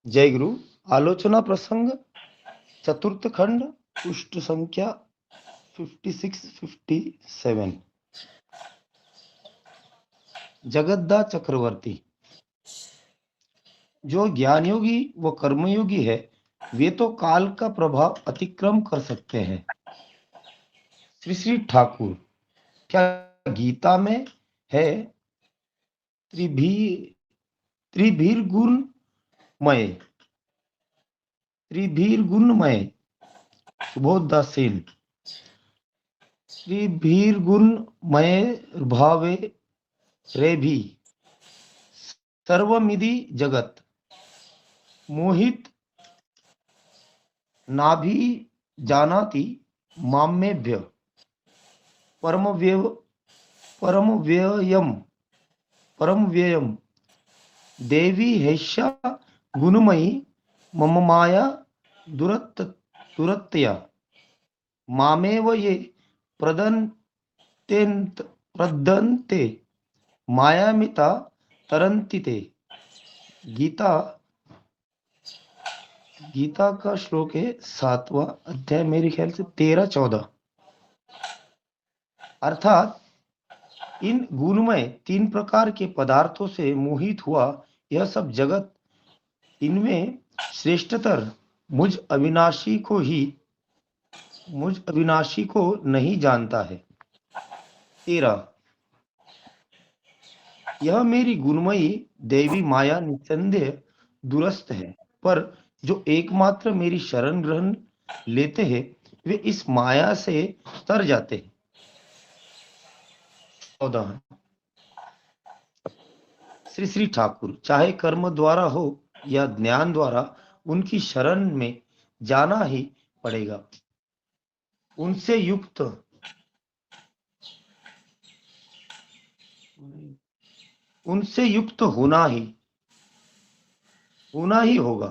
जय गुरु। आलोचना प्रसंग चतुर्थ खंड, पृष्ठ संख्या 56-57। जगद्दा चक्रवर्ती। जो ज्ञान योगी व कर्मयोगी है वे तो काल का प्रभाव अतिक्रम कर सकते हैं। श्री श्री ठाकुर। क्या गीता में है त्रिभीर्गुणमय त्रिभीर्गुणमय सुबोध सेन। त्रिभीर्गुणमय भावे रे भी सर्वमिदि जगत मोहित नाभि जानाति मामेभ्य परमव्ययम देवी हैषा गुणमयी मम माया दुरत्तया मामेव ये प्रदन्ते मायामिता तरन्ति ते। गीता का श्लोक है 7वां अध्याय, मेरे ख्याल से 13-14। अर्थात इन गुणमय 3 प्रकार के पदार्थों से मोहित हुआ यह सब जगत इनमें श्रेष्ठतर मुझ अविनाशी को नहीं जानता है। 13। यह मेरी गुणमयी देवी माया निसंदेह दुरस्त है, पर जो एकमात्र मेरी शरण ग्रहण लेते हैं वे इस माया से तर जाते हैं। 14। श्री श्री ठाकुर। चाहे कर्म द्वारा हो या ज्ञान द्वारा उनकी शरण में जाना ही पड़ेगा। उनसे युक्त होना ही होगा।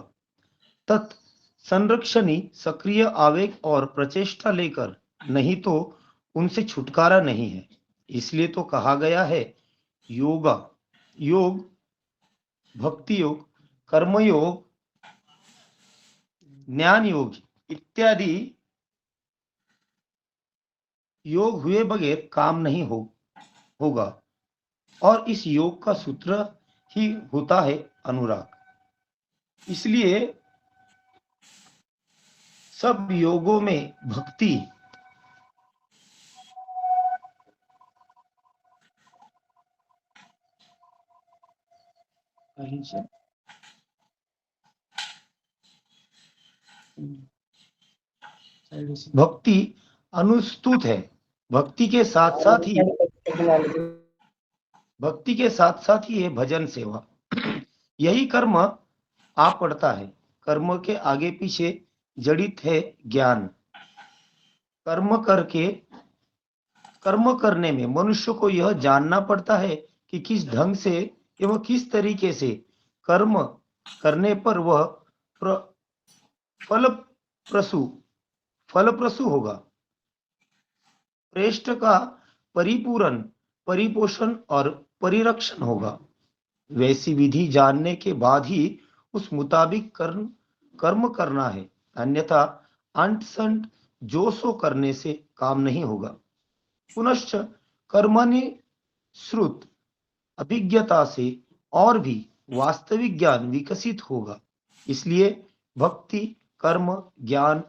तत् संरक्षणी सक्रिय आवेग और प्रचेष्टा लेकर, नहीं तो उनसे छुटकारा नहीं है। इसलिए तो कहा गया है योग, भक्ति योग, कर्मयोग, ज्ञान योग इत्यादि योग हुए बगैर काम नहीं होगा। और इस योग का सूत्र ही होता है अनुराग। इसलिए सब योगों में भक्ति अनुस्तुत है। भक्ति के साथ साथ ही ये भजन सेवा यही कर्म आ पड़ता है। कर्म के आगे पीछे जड़ित है ज्ञान। कर्म करने में मनुष्य को यह जानना पड़ता है कि किस ढंग से एवं किस तरीके से कर्म करने पर वह फलप्रसू होगा। प्रेष्ठ का परिपोषण और परिरक्षण होगा। वैसी विधि जानने के बाद ही उस मुताबिक कर्म करना है, अन्यथा अंट संट जो सो करने से काम नहीं होगा। पुनश्च कर्मणि श्रुत अभिज्ञता से और भी वास्तविक ज्ञान विकसित होगा। इसलिए भक्ति, कर्म, ज्ञान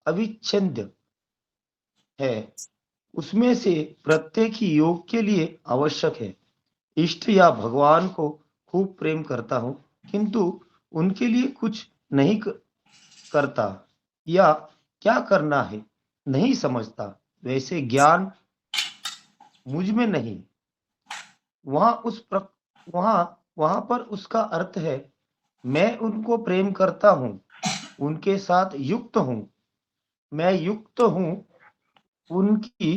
अविच्छेद्य है। उसमें से प्रत्येक ही योग के लिए आवश्यक है। इष्ट या भगवान को खूब प्रेम करता हूं, किंतु उनके लिए कुछ नहीं करता या क्या करना है नहीं समझता, वैसे ज्ञान मुझ में नहीं। वहां पर उसका अर्थ है मैं उनको प्रेम करता हूं, उनके साथ युक्त हूं, मैं युक्त हूं उनकी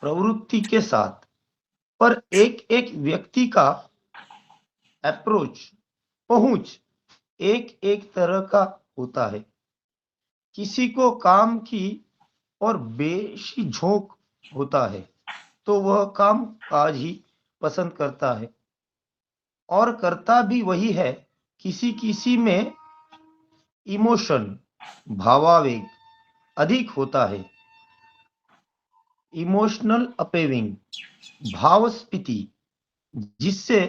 प्रवृत्ति के साथ। पर एक एक व्यक्ति का पहुंच एक एक तरह का होता है। किसी को काम की और बेशी झोंक होता है तो वह काम काज ही पसंद करता है और करता भी वही है किसी किसी में इमोशन भावावेग अधिक होता है। इमोशनल अपेविंग भावस्फीति जिससे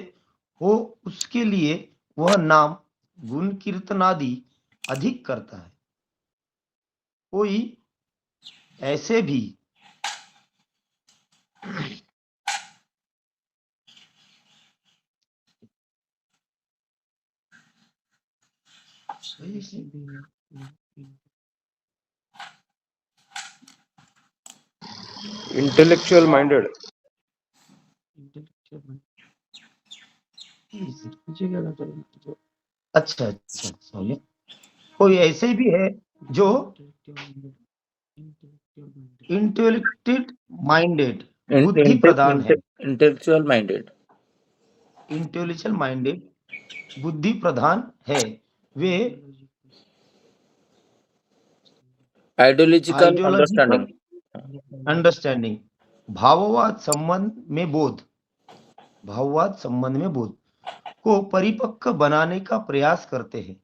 हो उसके लिए वह नाम गुण कीर्तनादि अधिक करता है। कोई ऐसे भी इंटेलेक्चुअल माइंडेड। अच्छा अच्छा सॉरी, कोई ऐसे भी है जो इंटेलेक्टेड माइंडेड बुद्धि प्रधान है। इंटेलेक्चुअल माइंडेड, इंटेलेक्चुअल माइंडेड बुद्धि प्रधान है। वे आइडियोलॉजिकल आइडियोलॉजिकल अंडरस्टैंडिंग। अंडरस्टैंडिंग भाववाद संबंध में बोध को परिपक्व बनाने का प्रयास करते हैं।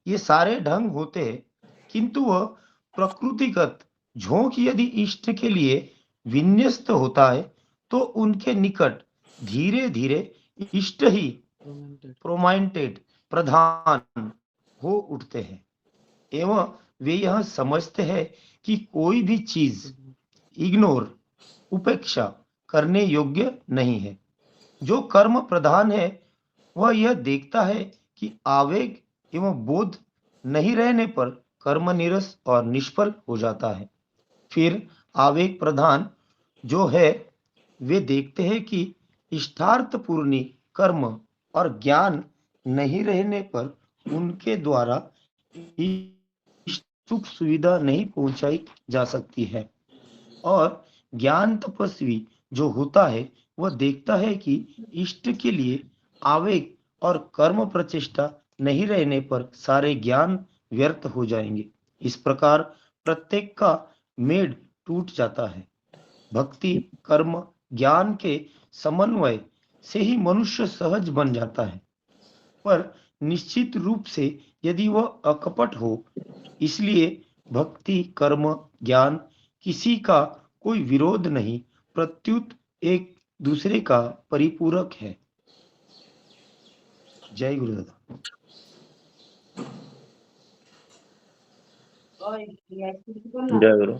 ये सारे ढंग होते हैं, किंतु वह प्रकृतिगत झोंक यदि इष्ट के लिए विन्यस्त होता है तो उनके निकट धीरे धीरे इष्ट ही प्रोमाइंटेड प्रधान हो उठते हैं एवं वे यह समझते हैं कि कोई भी चीज इग्नोर उपेक्षा करने योग्य नहीं है। जो कर्म प्रधान है वह यह देखता है कि आवेग एवं बोध नहीं रहने पर कर्म नीरस और निष्फल हो जाता है। फिर आवेग प्रधान जो है वे देखते हैं कि इष्टार्थपूर्णी कर्म और ज्ञान नहीं रहने पर उनके द्वारा सुख सुविधा नहीं पहुंचाई जा सकती है। और ज्ञान तपस्वी जो होता है वह देखता है कि इष्ट के लिए आवेग और कर्म प्रचेष्टा नहीं रहने पर सारे ज्ञान व्यर्थ हो जाएंगे। इस प्रकार प्रत्येक का मेड टूट जाता है। भक्ति कर्म ज्ञान के समन्वय से ही मनुष्य सहज बन जाता है, पर निश्चित रूप से यदि वह अकपट हो। इसलिए भक्ति कर्म ज्ञान किसी का कोई विरोध नहीं, प्रत्युत एक दूसरे का परिपूरक है। जय गुरुदादा। जय गुरु।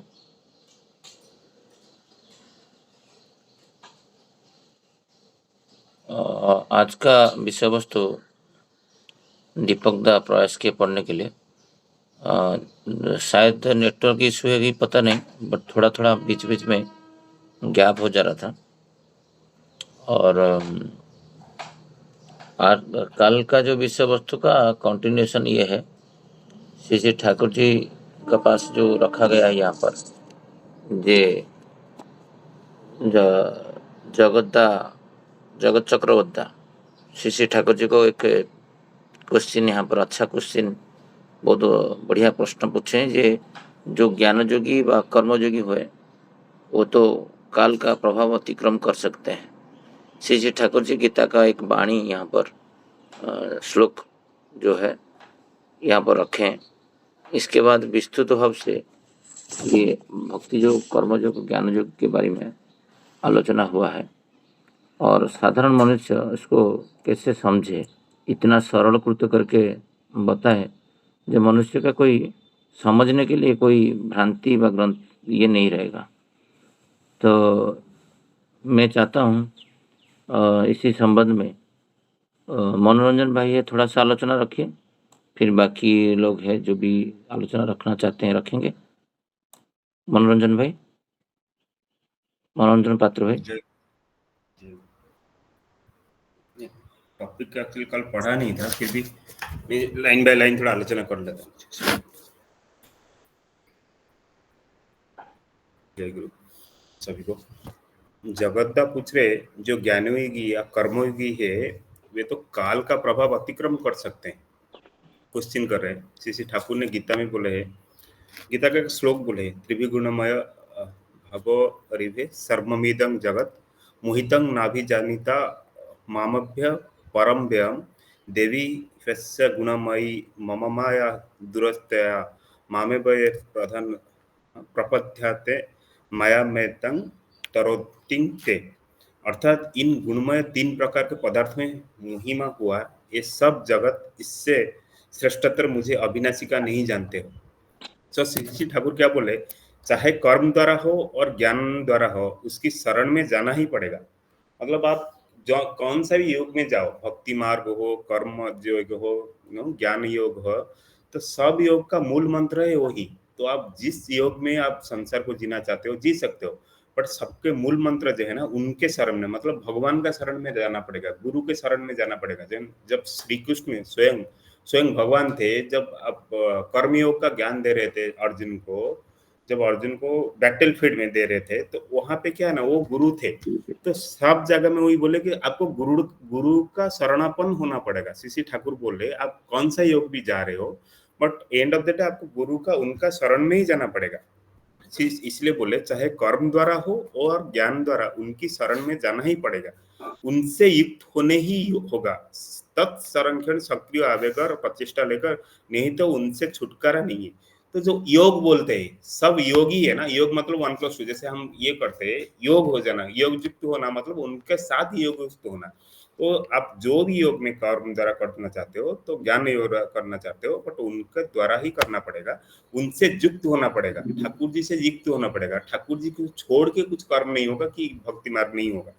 आज का विषय वस्तु दीपक दा प्रयास के पढ़ने के लिए शायद नेटवर्क इशू है कि पता नहीं, बट थोड़ा थोड़ा बीच बीच में गैप हो जा रहा था। और आज कल का जो विषय वस्तु का कंटिन्यूएशन ये है, श्री श्री ठाकुर जी के पास जो रखा गया है यहाँ पर, ये जगत चक्रवर्ता श्री श्री ठाकुर जी को एक क्वेश्चन यहाँ पर, अच्छा क्वेश्चन, बहुत बढ़िया प्रश्न पूछे हैं। ये जो ज्ञान योगी व कर्मयोगी हुए वो तो काल का प्रभाव अतिक्रम कर सकते हैं। श्री श्री ठाकुर जी गीता का एक वाणी यहाँ पर श्लोक जो है यहाँ पर रखें। इसके बाद विस्तृत भाव से ये भक्ति योग कर्मयोग ज्ञान योग के बारे में आलोचना हुआ है और साधारण मनुष्य इसको कैसे समझे, इतना सरलीकृत करके बताए जो मनुष्य का कोई समझने के लिए कोई भ्रांति व ग्रंथ ये नहीं रहेगा। तो मैं चाहता हूँ इसी संबंध में मनोरंजन भाई ये थोड़ा सा आलोचना रखिए, फिर बाकी लोग हैं जो भी आलोचना रखना चाहते हैं रखेंगे। मनोरंजन भाई, मनोरंजन पात्र भाई। टॉपिक एक्चुअली कल पढ़ा नहीं था, फिर भी मैं लाइन बाय लाइन थोड़ा आलोचना कर लेता हूँ। जय गुरु सभी को। जगद्दा पूछ रहे जो ज्ञानयोगी या कर्मयोगी है वे तो काल का प्रभाव अतिक्रम कर सकते हैं, क्वेश्चन कर रहे हैं। श्री ठाकुर ने गीता में बोले है, गीता का एक श्लोक बोले है, त्रिभिगुणमय भगो रिभे सर्वमिदं जगत मोहितं नाभिजानीता मामभ्य परम व्ययम देवी यस्य गुणमयी मम माया दुरस्तया मामेवये प्रधान प्रपद्यते माया में तंग तरोतिंग ते। अर्थात इन गुणमय तीन प्रकार के पदार्थ में महिमा हुआ, ये सब जगत इससे श्रेष्ठतर मुझे अविनाशी का नहीं जानते हो। तो श्री ठाकुर क्या बोले, चाहे कर्म द्वारा हो और ज्ञान द्वारा हो, उसकी शरण में जाना ही पड़ेगा। मतलब आप जो कौन सा भी योग में जाओ, भक्ति मार्ग हो, कर्म योग हो, ज्ञान योग हो, तो सब योग का मूल मंत्र है वही। तो आप जिस योग में आप संसार को जीना चाहते हो जी सकते हो, बट सबके मूल मंत्र जो है ना, उनके शरण में, मतलब भगवान का शरण में जाना पड़ेगा, गुरु के शरण में जाना पड़ेगा। जब श्री कृष्ण स्वयं स्वयं भगवान थे, जब आप कर्मयोग का ज्ञान दे रहे थे अर्जुन को, जब अर्जुन को बैटल फील्ड में दे रहे थे, तो वहां पे क्या है ना, वो गुरु थे। तो सब जगह में वही बोले कि आपको गुरु गुरु का शरणापन्न होना पड़ेगा। श्री ठाकुर बोले आप कौन सा योग भी जा रहे हो, but end of the day आपको गुरु का उनका शरण में ही जाना पड़ेगा। इसलिए बोले चाहे कर्म द्वारा हो और ज्ञान द्वारा, उनकी शरण में जाना ही पड़ेगा, उनसे युक्त होने ही होगा। तत्संरक्षण सक्रिय आवेग और प्रचेष्टा लेकर, नहीं तो उनसे छुटकारा नहीं है। तो जो योग बोलते हैं सब योगी है ना, योग मतलब 1+2, जैसे हम ये करते हैं योग हो जाना, योग युक्त होना मतलब उनके साथ योग युक्त होना। तो आप जो भी योग में कर्म द्वारा करना चाहते हो, तो ज्ञान योग करना चाहते हो, बट उनके द्वारा ही करना पड़ेगा, उनसे युक्त होना पड़ेगा, ठाकुर जी से युक्त होना पड़ेगा। ठाकुर जी को छोड़ के कुछ कर्म नहीं होगा कि भक्ति मार्ग नहीं होगा।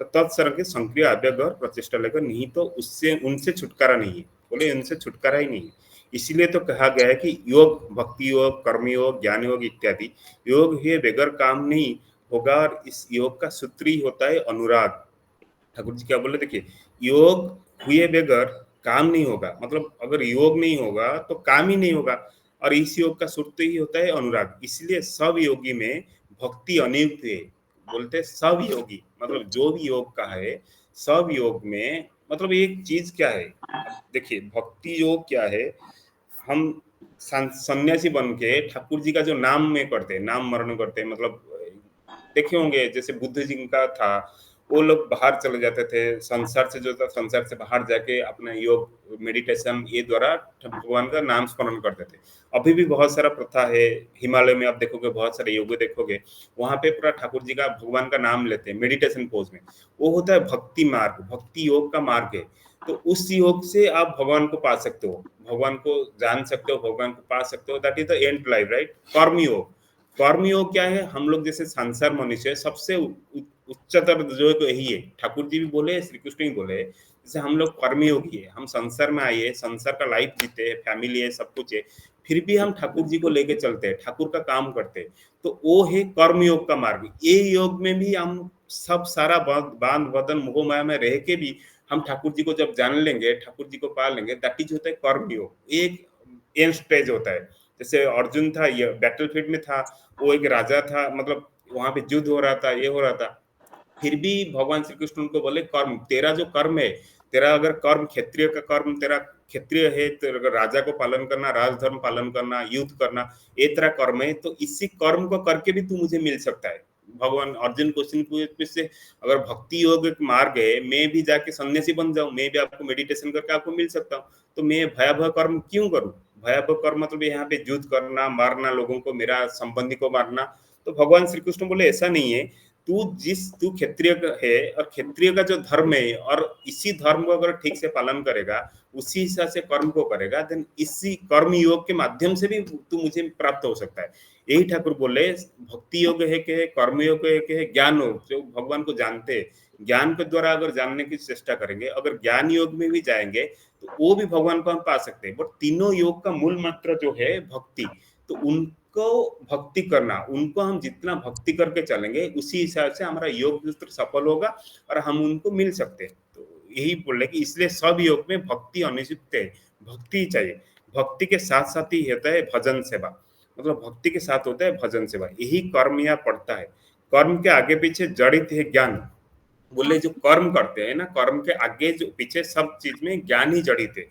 तो तत्सर के सक्रिय आवेग और प्रचेष्टा लेकर, नहीं तो उससे उनसे छुटकारा नहीं है। बोले उनसे छुटकारा ही नहीं है। इसीलिए तो कहा गया है कि योग, भक्ति योग, कर्म योग, ज्ञान योग इत्यादि योग है बगैर काम नहीं होगा, और इस योग का सूत्र ही होता है अनुराग। ठाकुर जी क्या बोले, देखिए योग हुए बगैर काम नहीं होगा, मतलब अगर योग नहीं होगा तो काम ही नहीं होगा, और इस योग का सूत्र ही होता है अनुराग। इसलिए सब योगी में भक्ति अनियुक्त है। बोलते सब योगी मतलब जो भी योग का है, सब योग में मतलब एक चीज क्या है, अब देखिए भक्ति योग क्या है, हम सन्यासी बन के ठाकुर जी का जो नाम में करते हैं, नाम मरण करते हैं, मतलब देखे होंगे जैसे बुद्ध जी का था, वो लोग बाहर चले जाते थे संसार से, जो था संसार से बाहर जाके अपना योग मेडिटेशन ये द्वारा भगवान का नाम स्मरण करते थे। अभी भी बहुत सारा प्रथा है, हिमालय में आप देखोगे बहुत सारे योग देखोगे, वहां पे पूरा ठाकुर जी का भगवान का नाम लेते हैं मेडिटेशन पोज में। वो होता है भक्ति मार्ग, भक्ति योग का मार्ग है। तो उस योग से आप भगवान को पा सकते हो, भगवान को जान सकते हो, भगवान को पा सकते हो। That is the end life, right. कर्म योग, कर्म योग क्या है, हम लोग जैसे संसार मनुष्य सबसे उच्चतर जो है यही है। ठाकुर जी भी बोले, श्री कृष्ण भी बोले, जैसे हम लोग कर्मयोगी है, हम संसार में आए, संसार का लाइफ जीते हैं, फैमिली है, सब कुछ है, फिर भी हम ठाकुर जी को लेके चलते हैं, ठाकुर का काम करते हैं। तो वो है कर्मयोग का मार्ग। ये योग में भी हम सब सारा बांध बदन मोह माया में रह के भी हम ठाकुर जी को जब जान लेंगे, ठाकुर जी को पा लेंगे, दैट इज होता है कर्मयोग। एक एंड स्टेज होता है। जैसे अर्जुन था, ये बैटल फील्ड में था, वो एक राजा था, मतलब वहां पे युद्ध हो रहा था, ये हो रहा था, फिर भी भगवान श्री कृष्ण उनको बोले कर्म, तेरा जो कर्म है, तेरा अगर कर्म क्षत्रिय का कर्म, तेरा क्षत्रिय है, तो अगर राजा को पालन करना, राजधर्म पालन करना, युद्ध करना, ये तेरा कर्म है, तो इसी कर्म को करके भी तू मुझे मिल सकता है। भगवान अर्जुन क्वेश्चन पूछे से, अगर भक्ति योग एक मार्ग है, मैं भी जाके सन्यासी बन जाऊं, मैं भी आपको मेडिटेशन करके आपको मिल सकता हूँ, तो मैं भयावह कर्म क्यों करूं। भयावह कर्म मतलब यहाँ पे युद्ध करना, मारना लोगों को, मेरा संबंधी को मारना। तो भगवान श्री कृष्ण बोले ऐसा नहीं है, तू क्षत्रिय है, और क्षत्रिय का जो धर्म है, और इसी धर्म को अगर ठीक से पालन करेगा, उसी हिसाब से कर्म को करेगा, देन इसी कर्म योग के माध्यम से भी तू मुझे प्राप्त हो सकता है। यही ठाकुर बोले, भक्ति योग है कि कर्म योग है कि ज्ञान योग, जो भगवान को जानते हैं, ज्ञान के द्वारा अगर जानने की चेष्टा करेंगे, अगर ज्ञान योग में भी जाएंगे, तो वो भी भगवान को हम पा सकते हैं। बट तीनों योग का मूल मंत्र जो है भक्ति, तो उनको भक्ति करना, उनको हम जितना भक्ति करके चलेंगे, उसी हिसाब से हमारा योग सूत्र सफल होगा और हम उनको मिल सकते हैं। तो यही बोले कि इसलिए सब योग में भक्ति अनिश्चित है, भक्ति चाहिए। भक्ति के साथ साथ ही होता है भजन सेवा, मतलब भक्ति के साथ होता है भजन सेवा, यही कर्म यहाँ पड़ता है। कर्म के आगे पीछे जड़ित है ज्ञान। बोले जो कर्म करते हैं ना, कर्म के आगे जो पीछे सब चीज में ज्ञान ही जड़ित है।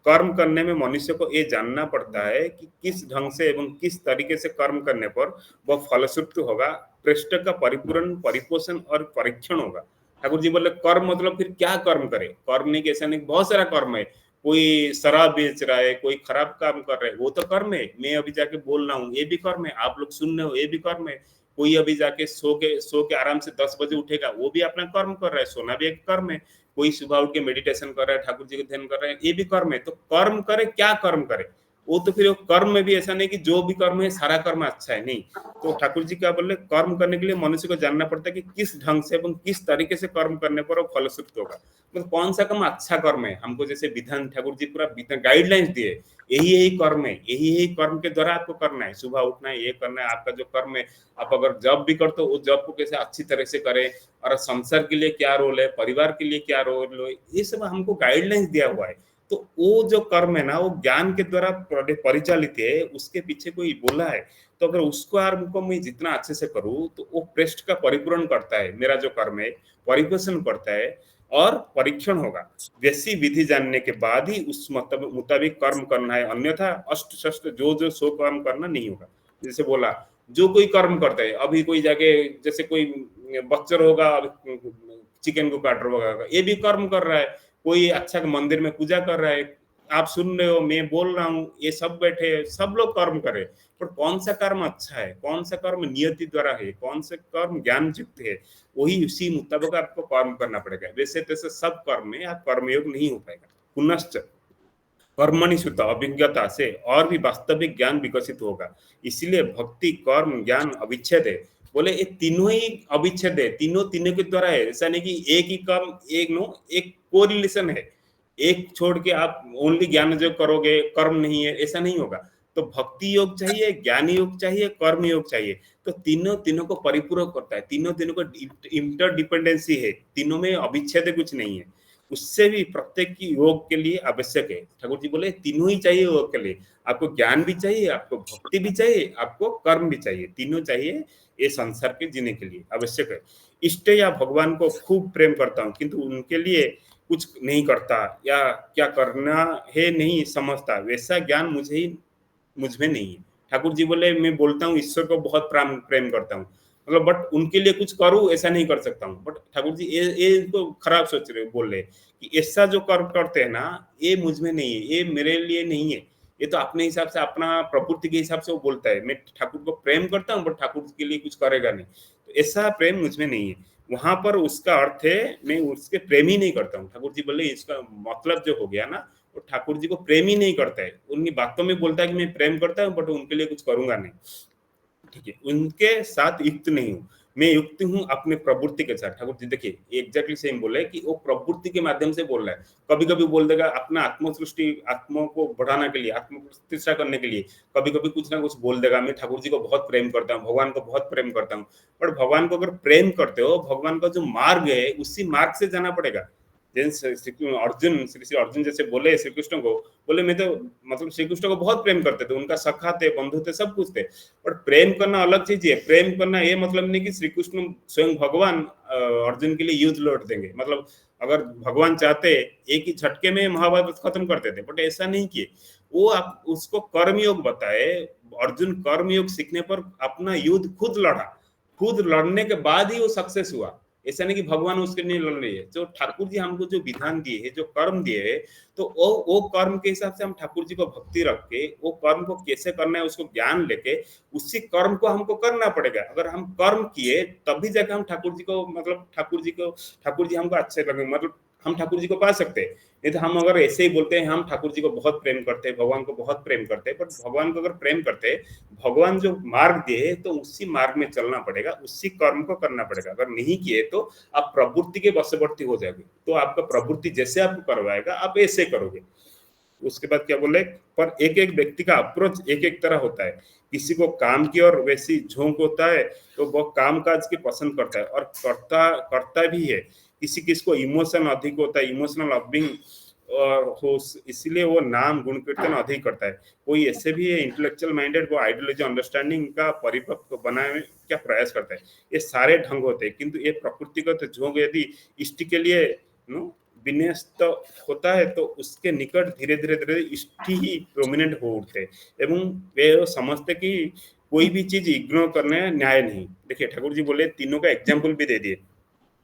कर्म करने में मनुष्य को ये जानना पड़ता है कि किस ढंग से एवं किस तरीके से कर्म करने पर वह फलश्रुत होगा, पृष्ठ का परिपूर्ण, परिपोषण और परीक्षण होगा। ठाकुर जी बोले कर्म मतलब फिर क्या कर्म करे, कर्म नहीं, कैसा नहीं, बहुत सारा कर्म है। कोई शराब बेच रहा है, कोई खराब काम कर रहा है, वो तो कर्म है। मैं अभी जाके बोल रहा हूँ, ये भी कर्म है। आप लोग सुन रहे हो, ये भी कर्म है। कोई अभी जाके सो के आराम से 10 बजे उठेगा, वो भी अपना कर्म कर रहा है, सोना भी एक कर्म है। कोई सुबह उठ के मेडिटेशन कर रहा है, ठाकुर जी का ध्यान कर रहा है, ये भी कर्म है। तो कर्म करे, क्या कर्म करे? वो तो फिर वो कर्म में भी ऐसा नहीं कि जो भी कर्म है सारा कर्म अच्छा है, नहीं। तो ठाकुर जी क्या बोले, कर्म करने के लिए मनुष्य को जानना पड़ता है कि किस ढंग से एवं किस तरीके से कर्म करने पर वो फलश्रुत होगा। मतलब कौन सा कर्म अच्छा कर्म है, हमको जैसे विधान ठाकुर जी पूरा गाइडलाइंस दिए, यही यही कर्म है, यही यही कर्म के द्वारा आपको करना है। सुबह उठना है, ये करना है, आपका जो कर्म है। आप अगर जॉब भी करते हो, उस जॉब को कैसे अच्छी तरह से करें, और संसार के लिए क्या रोल है, परिवार के लिए क्या रोल है, ये सब हमको गाइडलाइंस दिया हुआ है। तो वो जो कर्म है ना, वो ज्ञान के द्वारा परिचालित है, उसके पीछे कोई बोला है। तो अगर उसको हमको मैं जितना अच्छे से करूँ, तो वो पृष्ठ का परिपूर्ण करता है, मेरा जो कर्म है परिपोषण करता है, और परीक्षण होगा। वैसी विधि जानने के बाद ही उस मुताबिक कर्म करना है, अन्यथा अष्ट शस्त्र जो जो सो कर्म करना नहीं होगा। जैसे बोला, जो कोई कर्म करता है, अभी कोई जाके जैसे कोई बच्चर होगा, चिकन को काट रहा होगा, ये भी कर्म कर रहा है। कोई अच्छा मंदिर में पूजा कर रहा है, आप सुन रहे हो, मैं बोल रहा हूँ, ये सब बैठे, सब लोग कर्म करे। पर कौन सा कर्म अच्छा है, कौन सा कर्म नियति द्वारा है, कौन सा कर्म ज्ञान युक्त है, वही उसी मुताबिक आपको कर्म करना पड़ेगा। वैसे तैसे सब कर्म में आप कर्मयोग नहीं हो पाएगा। पुनश्च कर्मणि शुद्ध अभिज्ञता से और भी वास्तविक ज्ञान विकसित होगा। इसलिए भक्ति, कर्म, ज्ञान अविच्छेद है। बोले ये तीनों ही अविच्छेद है, तीनों तीनों के द्वारा है। ऐसा नहीं कि एक ही कर्म, एक कोरिलेशन है, एक छोड़ के आप ओनली ज्ञान जो करोगे, कर्म नहीं है, ऐसा नहीं होगा। तो भक्ति योग चाहिए, ज्ञान योग चाहिए, कर्म योग चाहिए। तो तीनों तीनों को परिपूरक करता है, तीनों तीनों को इंटरडिपेंडेंसी है, तीनों में अविच्छेद कुछ नहीं है। उससे भी प्रत्येक की योग के लिए आवश्यक है। ठाकुर जी बोले तीनों ही चाहिए योग के लिए। आपको ज्ञान भी चाहिए, आपको भक्ति भी चाहिए, आपको कर्म भी चाहिए, तीनों चाहिए ये संसार के जीने के लिए आवश्यक है। इष्ट या भगवान को खूब प्रेम करता हूँ, किंतु उनके लिए कुछ नहीं करता या क्या करना है नहीं समझता, वैसा ज्ञान मुझ में नहीं है। ठाकुर जी बोले मैं बोलता हूँ ईश्वर को बहुत प्रेम करता हूँ, मतलब बट उनके लिए कुछ करूँ ऐसा नहीं कर सकता हूँ। बट ठाकुर जी ये इनको खराब सोच रहे, बोल रहे कि ऐसा जो कर्म करते हैं ना, ये मुझ में नहीं है, ये मेरे लिए नहीं है। ये तो अपने हिसाब से, अपना प्रवृत्ति के हिसाब से वो बोलता है, मैं ठाकुर को प्रेम करता हूँ, बट ठाकुर के लिए कुछ करेगा नहीं। तो ऐसा प्रेम मुझ में नहीं है। वहां पर उसका अर्थ है मैं उसके प्रेम ही नहीं करता हूँ। ठाकुर जी बोले इसका मतलब जो हो गया ना, वो ठाकुर जी को प्रेम ही नहीं करता है। उनकी बातों में बोलता है कि मैं प्रेम करता हूँ, बट उनके लिए कुछ करूंगा नहीं। ठीक है, उनके साथ युक्त नहीं हूँ, मैं युक्त हूँ अपने प्रवृत्ति के साथ। ठाकुर जी देखिए एग्जैक्टली सेम बोले कि वो प्रवृत्ति के माध्यम से बोल रहा है। कभी कभी बोल देगा अपना आत्म सृष्टि, आत्मा को बढ़ाने के लिए, आत्म प्रतिष्ठा करने के लिए, कभी कभी कुछ ना कुछ बोल देगा, मैं ठाकुर जी को बहुत प्रेम करता हूँ, भगवान को बहुत प्रेम करता हूँ। पर भगवान को अगर प्रेम करते हो, भगवान का जो मार्ग है उसी मार्ग से जाना पड़ेगा। अर्जुन, श्री अर्जुन जैसे बोले श्री कृष्ण को, बोले मैं तो मतलब श्री कृष्ण को बहुत प्रेम करते थे, उनका सखा थे, बंधु थे, सब कुछ थे। पर प्रेम करना अलग चीज है। प्रेम करना ये मतलब नहीं कि श्री कृष्ण स्वयं भगवान अर्जुन के लिए युद्ध लौट देंगे। मतलब अगर भगवान चाहते एक ही झटके में महाभारत खत्म करते थे, बट ऐसा नहीं किए। वो आप उसको कर्मयोग बताए। अर्जुन कर्मयोग सीखने पर अपना युद्ध खुद लड़ा, खुद लड़ने के बाद ही वो सक्सेस हुआ। ऐसा नहीं कि भगवान उसके लिए लड़ रही है। जो ठाकुर जी हमको जो विधान दिए है, जो कर्म दिए है, तो वो कर्म के हिसाब से हम ठाकुर जी को भक्ति रख के वो कर्म को कैसे करना है उसको ज्ञान लेके उसी कर्म को हमको करना पड़ेगा। अगर हम कर्म किए तभी जाकर हम ठाकुर जी को, मतलब ठाकुर जी हमको अच्छे लगे, मतलब हम ठाकुर जी को पा सकते हैं। नहीं तो हम अगर ऐसे ही बोलते हैं हम ठाकुर जी को बहुत प्रेम करते हैं, भगवान को बहुत प्रेम करते हैं, पर भगवान को अगर प्रेम करते हैं, भगवान जो मार्ग दिए तो उसी मार्ग में चलना पड़ेगा, उसी कर्म को करना पड़ेगा। अगर नहीं किए तो आप प्रवृत्ति के वशवर्ती हो जाएंगे। तो आपका प्रवृत्ति जैसे आपको करवाएगा आप ऐसे करोगे। उसके बाद क्या बोले, पर एक एक व्यक्ति का अप्रोच एक एक तरह होता है। किसी को काम की और वैसी झोंक होता है तो वो काम काज की पसंद करता है और करता भी है। किसी को इमोशन अधिक होता है, इमोशनल लविंग हो, इसलिए वो नाम गुण कीर्तन अधिक करता है। कोई ऐसे भी है इंटेलेक्चुअल माइंडेड, वो आइडियोलॉजी अंडरस्टैंडिंग का परिपक्व बनाने का प्रयास करता है। ये सारे ढंग होते हैं, किंतु ये प्रकृतिगत झोंक यदि इष्ट के लिए विन्यस्त होता है तो उसके निकट धीरे धीरे इष्ट ही प्रोमिनेंट हो उठते हैं एवं वे समझते कि कोई भी चीज इग्नोर करने न्याय नहीं। देखिए ठाकुर जी बोले तीनों का एग्जाम्पल भी दे दिए।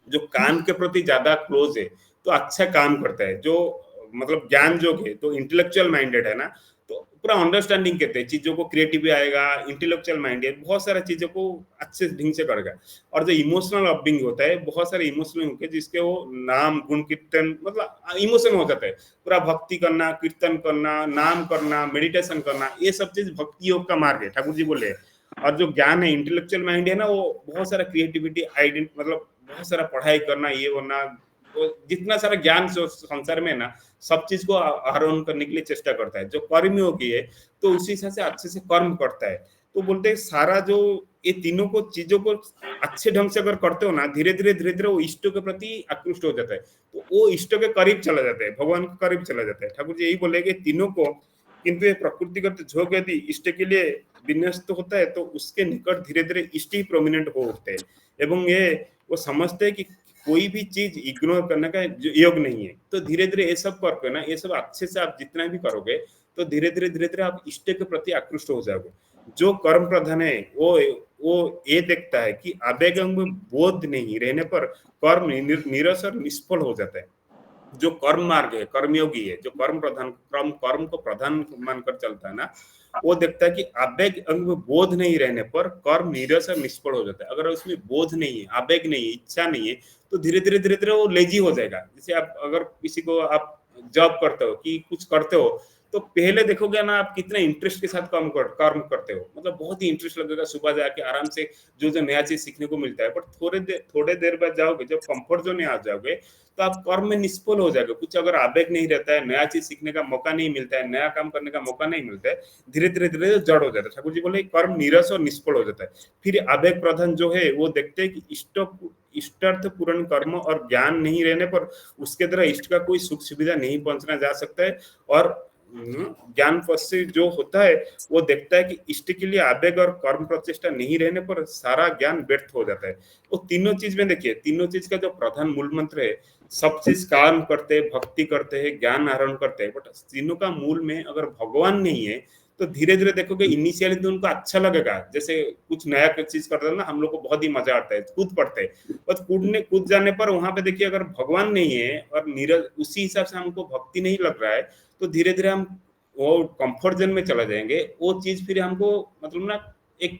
जो काम के प्रति ज्यादा क्लोज है तो अच्छा काम करता है, जो मतलब ज्ञान योग है तो इंटेलेक्चुअल माइंडेड है ना, तो पूरा अंडरस्टैंडिंग कहते हैं, चीजों को क्रिएटिव भी आएगा, इंटेलेक्चुअल माइंडेड बहुत सारा चीजों को अच्छे ढंग से करेगा। और जो इमोशनल अपबिंग होता है, बहुत सारे इमोशनल होंगे जिसके वो नाम गुण कीर्तन मतलब इमोशन हो जाता है, पूरा भक्ति करना, कीर्तन करना, नाम करना, मेडिटेशन करना, ये सब चीज भक्ति योग का मार्ग है, ठाकुर जी बोले। और जो ज्ञान है, इंटेलेक्चुअल माइंड है ना, वो बहुत सारा क्रिएटिविटी आइडेंट मतलब बहुत सारा पढ़ाई करना, ये होना, वो जितना सारा ज्ञान जो संसार में है ना, सब चीज को आहरण करने के लिए चेष्टा करता है। जो कर्मयोगी है तो उसी हिसाब से अच्छे से कर्म करता है। तो बोलते हैं सारा जो ये तीनों को चीजों को अच्छे ढंग से अगर करते हो ना, धीरे धीरे वो इष्टों के प्रति आकृष्ट हो जाता है, तो वो इष्टों के करीब चला जाता है, भगवान के करीब चला जाता है। ठाकुर जी यही बोले कि तीनों को, किंतु ये प्रकृतिगत झोंक यदि इष्ट के लिए विन्यस्त होता है तो उसके निकट धीरे धीरे इष्ट ही प्रोमिनेंट हो उठते हैं, एवं ये वो समझते हैं कि कोई भी चीज इग्नोर करने का योग नहीं है। तो धीरे धीरे ये सब करके ना, ये सब अच्छे से आप जितना भी करोगे तो धीरे धीरे आप इष्ट के प्रति आकृष्ट हो जाओगे। जो कर्म प्रधान है वो ये देखता है कि आवेग में बोध नहीं रहने पर कर्म नीरस और निष्फल हो जाता है। जो कर्म मार्ग है, कर्मयोगी है, जो कर्म को प्रधान मानकर चलता है ना, वो देखता है कि आवेग अंग में बोध नहीं रहने पर कर्म नीरस और निष्फल हो जाता है। अगर उसमें बोध नहीं है, आवेग नहीं है, इच्छा नहीं है, तो धीरे धीरे वो लेजी हो जाएगा। जैसे आप अगर किसी को आप जॉब करते हो कि कुछ करते हो, तो पहले देखोगे ना आप कितने इंटरेस्ट के साथ कर्म करते हो, मतलब बहुत ही इंटरेस्ट लगेगा, सुबह जाके आराम से जो नया चीज सीखने को मिलता है। बट थोड़े देर बाद जाओगे, जब कंफर्ट जोन में आ जाओगे, तो आप कर्म में निष्फल हो जाएगा। कुछ अगर आवेग नहीं रहता है, नया चीज सीखने का मौका नहीं मिलता है, नया काम करने का मौका नहीं मिलता है, धीरे धीरे जड़ हो जाता है। ठाकुर जी बोले कर्म नीरस और निष्फल हो जाता है। फिर आवेग प्रधान जो है वो देखते हैं कि इष्टार्थ पूर्ण कर्म और ज्ञान नहीं रहने पर उसके द्वारा इष्ट का कोई सुख सुविधा नहीं पहुंचना जा सकता है। और ज्ञान पश्चिम जो होता है वो देखता है कि इष्ट के लिए आवेग और कर्म प्रचेष्टा नहीं रहने पर सारा ज्ञान व्यर्थ हो जाता है। वो तीनों चीज में देखिए, तीनों चीज का जो प्रधान मूल मंत्र है, सब चीज काम करते हैं, भक्ति करते हैं, ज्ञान आहरण करते हैं, बट तीनों का मूल में अगर भगवान नहीं है तो धीरे धीरे देखोगे इनिशियली तो उनको अच्छा लगेगा, जैसे कुछ नया चीज करते हैं ना, हम लोग को बहुत ही मजा आता है, कूद पड़ते हैं, बस कूद जाने पर वहां पे देखिए अगर भगवान नहीं है और नीरज उसी हिसाब से हमको भक्ति नहीं लग रहा है, तो धीरे धीरे हम वो कंफर्ट जोन में चला जाएंगे। वो चीज फिर हमको मतलब ना एक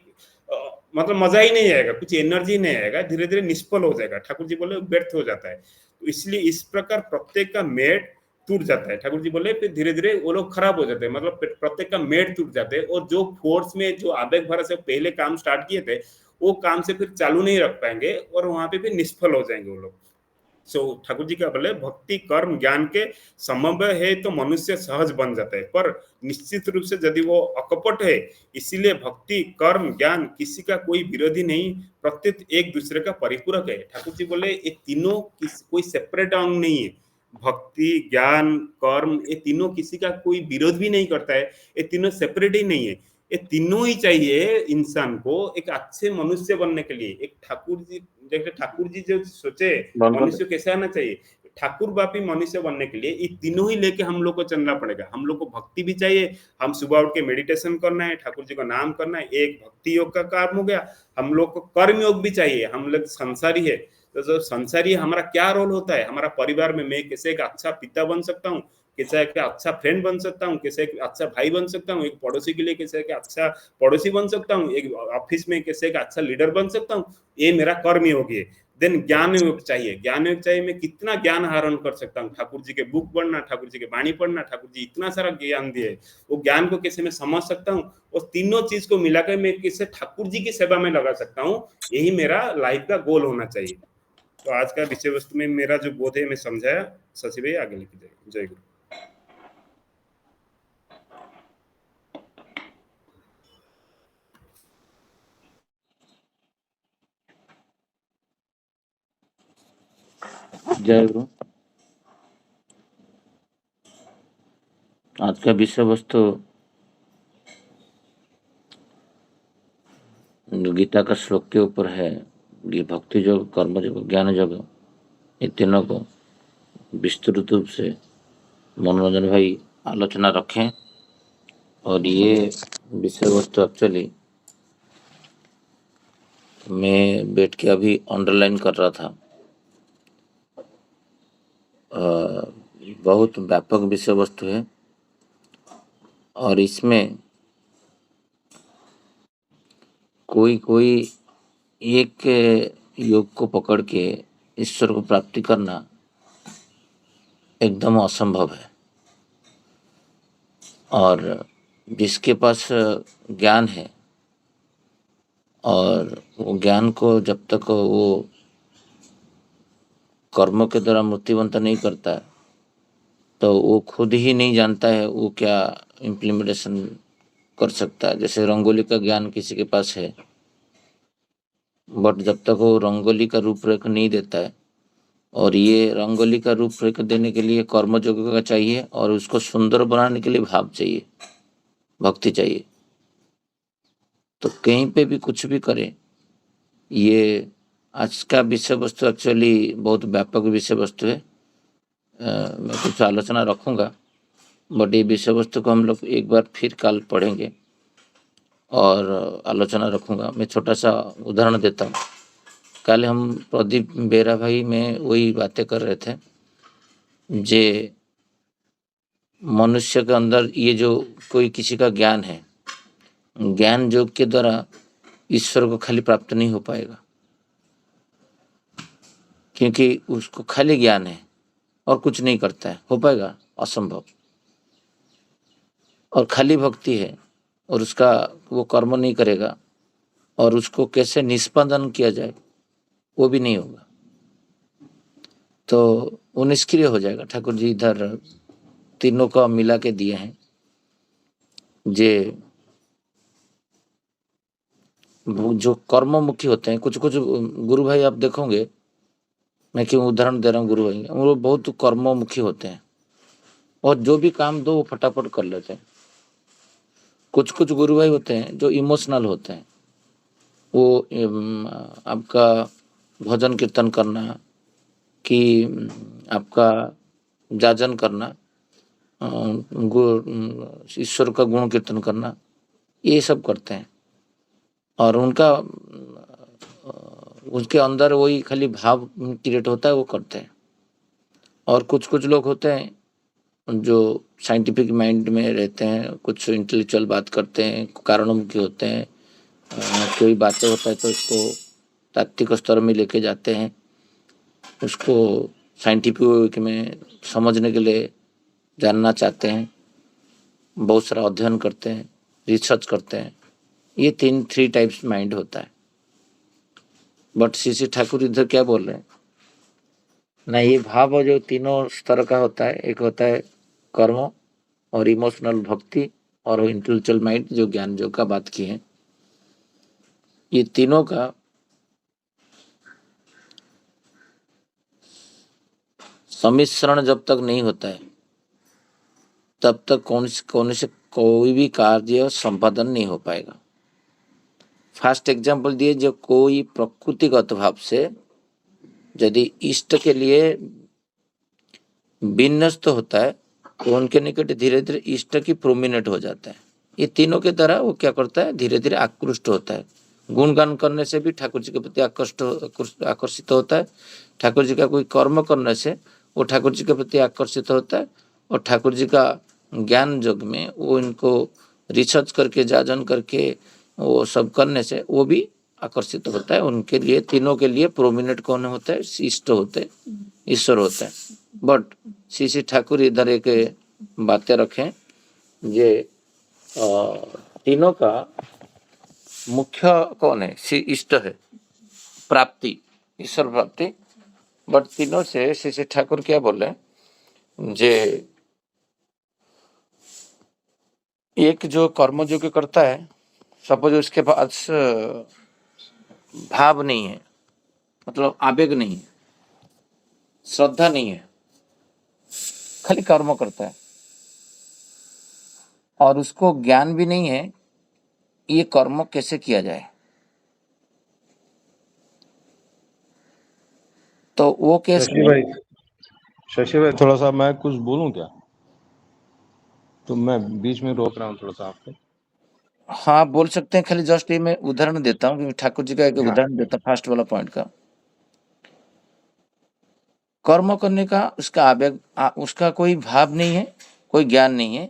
मतलब मजा ही नहीं आएगा, कुछ एनर्जी नहीं आएगा, धीरे धीरे निष्फल हो जाएगा। ठाकुर जी बोले व्यर्थ हो जाता है। तो इसलिए इस प्रकार प्रत्येक का मेट टूट जाता है। ठाकुर जी बोले फिर धीरे धीरे वो लोग खराब हो जाते हैं, मतलब प्रत्येक का मेट टूट जाते हैं, और जो फोर्स में जो आवेग भरा से पहले काम स्टार्ट किए थे वो काम से फिर चालू नहीं रख पाएंगे और वहां पे फिर निष्फल हो जाएंगे वो लोग। सो ठाकुर जी क्या बोले, भक्ति कर्म ज्ञान के समन्वय है तो मनुष्य सहज बन जाता है, पर निश्चित रूप से यदि वो अकपट है, इसीलिए भक्ति कर्म ज्ञान किसी का कोई विरोधी नहीं, प्रत्युत एक दूसरे का परिपूरक है। ठाकुर जी बोले ये तीनों कोई सेपरेट अंग नहीं है, भक्ति ज्ञान कर्म ये तीनों किसी का कोई विरोध भी नहीं करता है, ये तीनों सेपरेट ही नहीं है, ये तीनों ही चाहिए इंसान को एक अच्छे मनुष्य बनने के लिए। एक ठाकुर जी जैसे ठाकुर जी जो सोचे मनुष्य कैसा आना चाहिए, ठाकुर बापी मनुष्य बनने के लिए ये तीनों ही लेके हम लोग को चलना पड़ेगा। हम लोग को भक्ति भी चाहिए, हम सुबह उठ के मेडिटेशन करना है, ठाकुर जी का नाम करना है, एक भक्ति योग का काम हो गया। हम लोग को कर्म योग भी चाहिए, हम लोग संसारी है, तो जो संसारी हमारा क्या रोल होता है, हमारा परिवार में मैं कैसे एक अच्छा पिता बन सकता हूँ, कैसे एक अच्छा फ्रेंड बन सकता हूँ, कैसे एक अच्छा भाई बन सकता हूँ, एक पड़ोसी के लिए कैसे एक अच्छा पड़ोसी बन सकता हूँ, एक ऑफिस में कैसे एक अच्छा लीडर बन सकता हूँ, ये मेरा कर्म योग है। देन ज्ञान योग चाहिए, ज्ञान योग चाहिए, मैं कितना ज्ञान आहरण कर सकता हूँ, ठाकुर जी के बुक पढ़ना, ठाकुर जी के वाणी पढ़ना, ठाकुर जी इतना सारा ज्ञान दिए, वो ज्ञान को कैसे मैं समझ सकता हूँ, और तीनों चीज को मिलाकर मैं कैसे ठाकुर जी की सेवा में लगा सकता हूँ, यही मेरा लाइफ का गोल होना चाहिए। तो आज का विषय वस्तु में मेरा जो बोध है मैं समझाया, शशि भाई आगे लेके जाइए। जय गुरु। जय गुरु। आज का विषय वस्तु गीता का श्लोक के ऊपर है, ये भक्ति योग कर्म योग ज्ञान योग, ये तीनों को विस्तृत रूप से मनोरंजन भाई आलोचना रखें। और ये विषय वस्तु एक्चुअली मैं बैठ के अभी अंडरलाइन कर रहा था। बहुत व्यापक विषय वस्तु है और इसमें कोई कोई एक योग को पकड़ के ईश्वर को प्राप्ति करना एकदम असंभव है। और जिसके पास ज्ञान है और वो ज्ञान को जब तक वो कर्मों के द्वारा मूर्तिवंत नहीं करता है तो वो खुद ही नहीं जानता है वो क्या इम्प्लीमेंटेशन कर सकता है। जैसे रंगोली का ज्ञान किसी के पास है बट जब तक वो रंगोली का रूपरेखा नहीं देता है और ये रंगोली का रूपरेखा देने के लिए कर्मयोग का चाहिए और उसको सुंदर बनाने के लिए भाव चाहिए, भक्ति चाहिए। तो कहीं पे भी कुछ भी करे, ये आज का विषय वस्तु एक्चुअली बहुत व्यापक विषय वस्तु है। मैं कुछ आलोचना रखूंगा बट ये विषय वस्तु को हम लोग एक बार फिर कल पढ़ेंगे और आलोचना रखूंगा। मैं छोटा सा उदाहरण देता हूँ। कल हम प्रदीप बेरा भाई में वही बातें कर रहे थे जे मनुष्य के अंदर ये जो कोई किसी का ज्ञान है, ज्ञान योग के द्वारा ईश्वर को खाली प्राप्त नहीं हो पाएगा क्योंकि उसको खाली ज्ञान है और कुछ नहीं करता है, हो पाएगा? असंभव। और खाली भक्ति है और उसका वो कर्म नहीं करेगा और उसको कैसे निष्पादन किया जाए वो भी नहीं होगा, तो वो निष्क्रिय हो जाएगा। ठाकुर जी इधर तीनों का मिला के दिए हैं जे जो कर्ममुखी होते हैं। कुछ कुछ गुरु भाई आप देखोगे, मैं क्यों उदाहरण दे रहा हूँ, गुरु भाई वो बहुत कर्ममुखी होते हैं और जो भी काम दो वो फटाफट कर लेते हैं। कुछ कुछ गुरु भाई होते हैं जो इमोशनल होते हैं, वो आपका भजन कीर्तन करना कि आपका जाजन करना, ईश्वर का गुण कीर्तन करना, ये सब करते हैं और उनका उसके अंदर वही खाली भाव क्रिएट होता है, वो करते हैं। और कुछ कुछ लोग होते हैं जो साइंटिफिक माइंड में रहते हैं, कुछ इंटेलेक्चुअल बात करते हैं, कारणोमुखी होते हैं। कोई बातें होता है तो इसको तात्विक स्तर में लेके जाते हैं, उसको साइंटिफिक में समझने के लिए जानना चाहते हैं, बहुत सारा अध्ययन करते हैं, रिसर्च करते हैं। ये थ्री टाइप्स माइंड होता है। बट श्री ठाकुर इधर क्या बोल रहे हैं ना, ये भाव जो तीनों स्तर का होता है, एक होता है कर्म और इमोशनल भक्ति और इंटेलेक्चुअल माइंड जो ज्ञान योग का बात की है, ये तीनों का सम्मिश्रण जब तक नहीं होता है तब तक कौन से कोई भी कार्य संपादन नहीं हो पाएगा। फर्स्ट एग्जाम्पल दिए, जो कोई प्रकृतिगत भाव से यदि इष्ट के लिए विन्यस्त होता है तो उनके निकट धीरे धीरे इष्ट की प्रोमिनेंट हो जाता है। ये तीनों के तरह वो क्या करता है, धीरे धीरे आकृष्ट होता है। गुणगान करने से भी ठाकुर जी के प्रति आकर्षित होता है। ठाकुर जी का कोई कर्म करने से वो ठाकुर जी के प्रति आकर्षित होता है और ठाकुर जी का ज्ञान योग में वो इनको रिसर्च करके जाजन करके वो सब करने से वो भी आकर्षित होता है। उनके लिए तीनों के लिए प्रोमिनेंट कौन होता है, इष्ट होते हैं, ईश्वर होता है। बट श्री ठाकुर इधर एक बातें रखें, ये तीनों का मुख्य कौन है, श्री इष्ट है, प्राप्ति, ईश्वर प्राप्ति। बट तीनों से श्री ठाकुर क्या बोले, जे एक जो कर्म जो करता है, सपोज उसके पास भाव नहीं है, मतलब आवेग नहीं है, श्रद्धा नहीं है, खाली कर्म करता है और उसको ज्ञान भी नहीं है ये कर्म कैसे किया जाए, तो वो कैसे। शशि भाई थोड़ा सा मैं कुछ बोलूं क्या? तो मैं बीच में रोक रहा हूँ थोड़ा सा आपको। हाँ बोल सकते हैं, खाली जस्ट ये मैं उदाहरण देता हूँ, ठाकुर जी का एक उदाहरण देता हूँ फर्स्ट वाला पॉइंट का। कर्म करने का उसका आवेग उसका कोई भाव नहीं है, कोई ज्ञान नहीं है।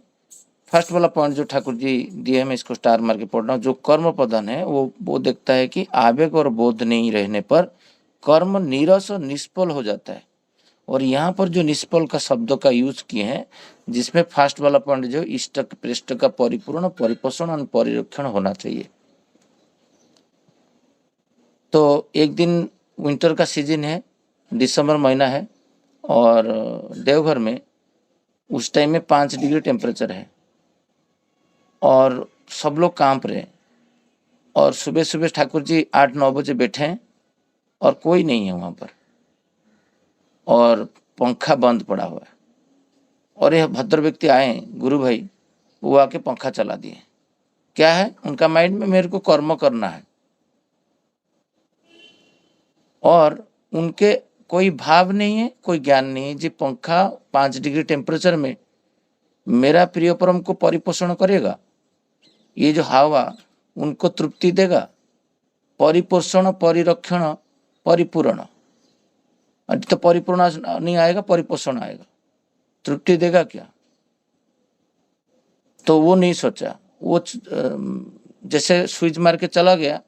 फर्स्ट वाला पॉइंट जो ठाकुर जी दिए, मैं इसको स्टार मार के पढ़ रहा हूँ। जो कर्म प्रधान है वो देखता है कि आवेग और बोध नहीं रहने पर कर्म नीरस और निष्फल हो जाता है। और यहाँ पर जो निष्फल का शब्दों का यूज किए हैं, जिसमें फर्स्ट वाला पॉइंट जो इष्ट पृष्ठ का परिपूर्ण परिपोषण और परिरक्षण होना चाहिए। तो एक दिन विंटर का सीजन है, दिसंबर महीना है, और देवघर में उस टाइम में 5 डिग्री टेम्परेचर है और सब लोग कांप रहे हैं। और सुबह सुबह ठाकुर जी 8-9 बजे बैठे हैं और कोई नहीं है वहाँ पर, और पंखा बंद पड़ा हुआ है। और यह भद्र व्यक्ति आए गुरु भाई, वो आके पंखा चला दिए। क्या है उनका माइंड में, मेरे को कर्म करना है, और उनके कोई भाव नहीं है, कोई ज्ञान नहीं है। जी पंखा 5 डिग्री टेम्परेचर में मेरा प्रिय परम को परिपोषण करेगा, ये जो हवा उनको तृप्ति देगा, परिपोषण परिरक्षण परिपूर्ण, तो परिपूर्ण नहीं आएगा, परिपोषण आएगा, तृप्ति देगा क्या? तो वो नहीं सोचा, वो जैसे स्विच मार के चला गया।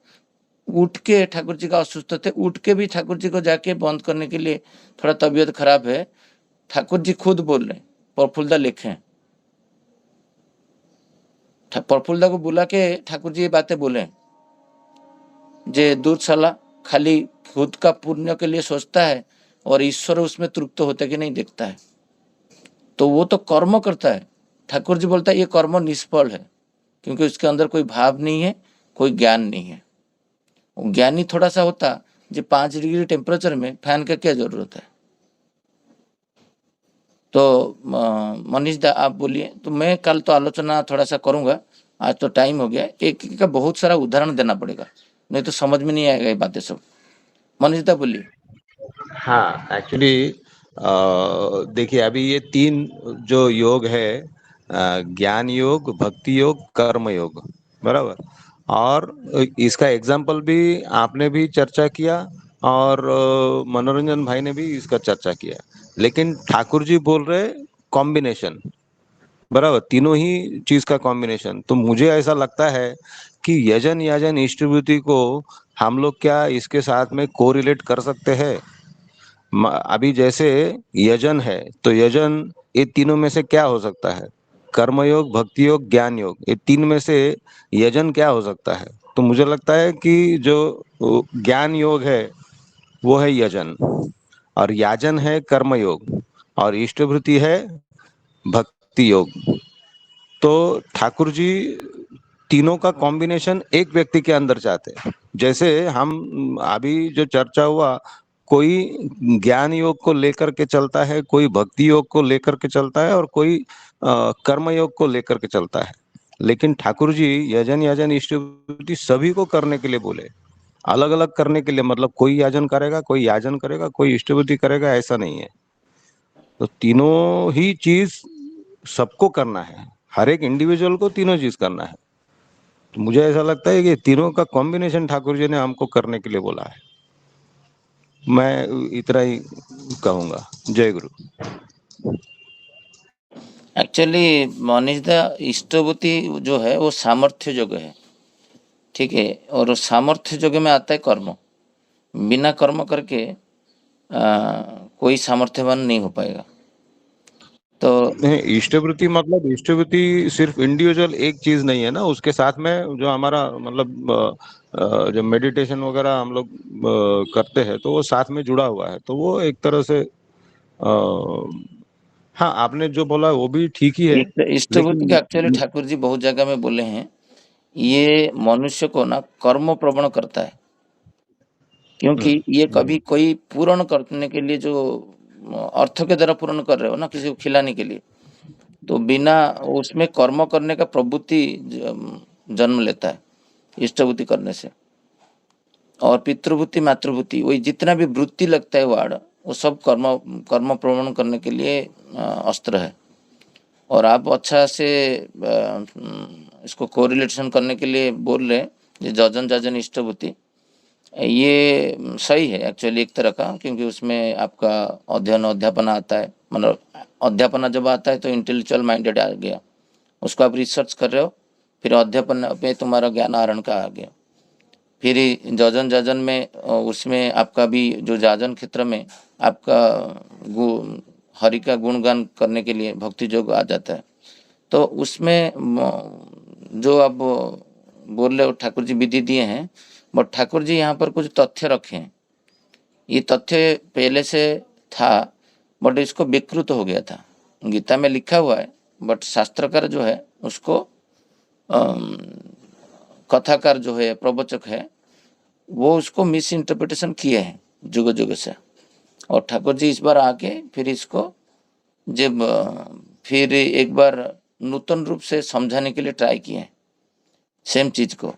उठ के ठाकुर जी का असुस्थ थे, उठ के भी ठाकुर जी को जाके बंद करने के लिए, थोड़ा तबीयत खराब है, ठाकुर जी खुद बोल रहे प्रफुल्लदा लिखें। प्रफुल्लदा को बुला के ठाकुर जी ये बातें बोले, जे दूर साला खाली खुद का पुण्य के लिए सोचता है और ईश्वर उसमें तृप्त होते कि नहीं देखता है। तो वो तो कर्म करता है। ठाकुर जी बोलता है ये कर्म निष्फल है, क्योंकि उसके अंदर कोई भाव नहीं है, कोई ज्ञान नहीं है। ज्ञानी थोड़ा सा होता, जो 5 डिग्री टेम्परेचर में फैन का क्या जरूरत है। तो मनीष दा आप बोलिए। तो मैं कल तो आलोचना थोड़ा सा करूंगा, आज तो टाइम हो गया। एक का बहुत सारा उदाहरण देना पड़ेगा, नहीं तो समझ में नहीं आएगा ये बातें सब। मनीष दा बोलिए। हाँ, एक्चुअली देखिए अभी ये 3 जो योग है, ज्ञान योग, भक्ति योग, कर्म योग, बराबर। और इसका एग्जाम्पल भी आपने भी चर्चा किया और मनोरंजन भाई ने भी इसका चर्चा किया। लेकिन ठाकुर जी बोल रहे कॉम्बिनेशन, बराबर, तीनों ही चीज का कॉम्बिनेशन। तो मुझे ऐसा लगता है कि यजन याजन इष्टभूति को हम लोग क्या इसके साथ में कोरिलेट कर सकते हैं? अभी जैसे यजन है, तो यजन ये तीनों में से क्या हो सकता है? कर्मयोग, भक्ति योग, ज्ञान योग, ये 3 में से यजन क्या हो सकता है? तो मुझे लगता है कि जो ज्ञान योग है वो है यजन, और याजन है कर्मयोग, और इष्टभृति है भक्ति योग। तो ठाकुर जी तीनों का कॉम्बिनेशन एक व्यक्ति के अंदर चाहते हैं। जैसे हम अभी जो चर्चा हुआ, कोई ज्ञान योग को लेकर के चलता है, कोई भक्ति योग को लेकर के चलता है, और कोई कर्म योग को लेकर के चलता है। लेकिन ठाकुर जी यजन याजन इष्टभूति सभी को करने के लिए बोले, अलग अलग करने के लिए। मतलब कोई याजन करेगा, कोई याजन करेगा, कोई इष्टभूति करेगा, ऐसा नहीं है। तो तीनों ही चीज सबको करना है, हर एक इंडिविजुअल को तीनों चीज करना है। तो मुझे ऐसा लगता है कि तीनों का कॉम्बिनेशन ठाकुर जी ने हमको करने के लिए बोला है। मैं इतना ही कहूंगा। जय गुरु। एक्चुअली मनीष दा, इष्टभूति जो है वो सामर्थ्य योग है, ठीक है। और सामर्थ्य योग में आता है कर्म। बिना कर्म करके कोई सामर्थ्यवान नहीं हो पाएगा। तो इष्टवृत्ति मतलब इष्टवृत्ति सिर्फ इंडिविजुअल एक चीज नहीं है ना, उसके साथ में जो हमारा मतलब जो मेडिटेशन वगैरह हम लोग करते हैं, तो वो साथ में जुड़ा हुआ है। तो वो एक तरह से हाँ, आपने जो बोला वो भी ठीक ही है। इष्टभूति के एक्चुअली ठाकुर जी बहुत जगह में बोले हैं, ये मनुष्य को ना कर्म प्रवण करता है, क्योंकि ये कभी कोई पूर्ण करने के लिए जो अर्थ के द्वारा पूर्ण कर रहे हो ना, किसी को खिलाने के लिए, तो बिना उसमें कर्म करने का प्रवृत्ति जन्म लेता है इष्टभूति करने से। और पितृभूति मातृभूति, वही जितना भी वृत्ति लगता है वार्ड, वो सब कर्म प्रवण करने के लिए अस्त्र है। और आप अच्छा से इसको कोरिलेशन करने के लिए बोल रहे हैं, जजन जाजन इष्टभूति। ये सही है एक्चुअली एक तरह का, क्योंकि उसमें आपका अध्ययन अध्यापना आता है, मतलब अध्यापना जब आता है तो इंटेलेक्चुअल माइंडेड आ गया, उसको आप रिसर्च कर रहे हो, फिर अध्यापन पे तुम्हारा ज्ञान आहरण का आ गया, फिर जाजन जाजन में उसमें आपका भी जो जाजन क्षेत्र में आपका हरि का गुणगान करने के लिए भक्ति योग आ जाता है। तो उसमें जो आप बोल रहे हो ठाकुर जी विधि दिए हैं, बट ठाकुर जी यहाँ पर कुछ तथ्य रखे हैं। ये तथ्य पहले से था बट इसको विकृत हो गया था। गीता में लिखा हुआ है बट शास्त्रकार जो है उसको कथाकार जो है प्रवचक है वो उसको मिस इंटरप्रिटेशन किए हैं जुग जुग से, और ठाकुर जी इस बार आके फिर इसको जब फिर एक बार नूतन रूप से समझाने के लिए ट्राई किए सेम चीज को।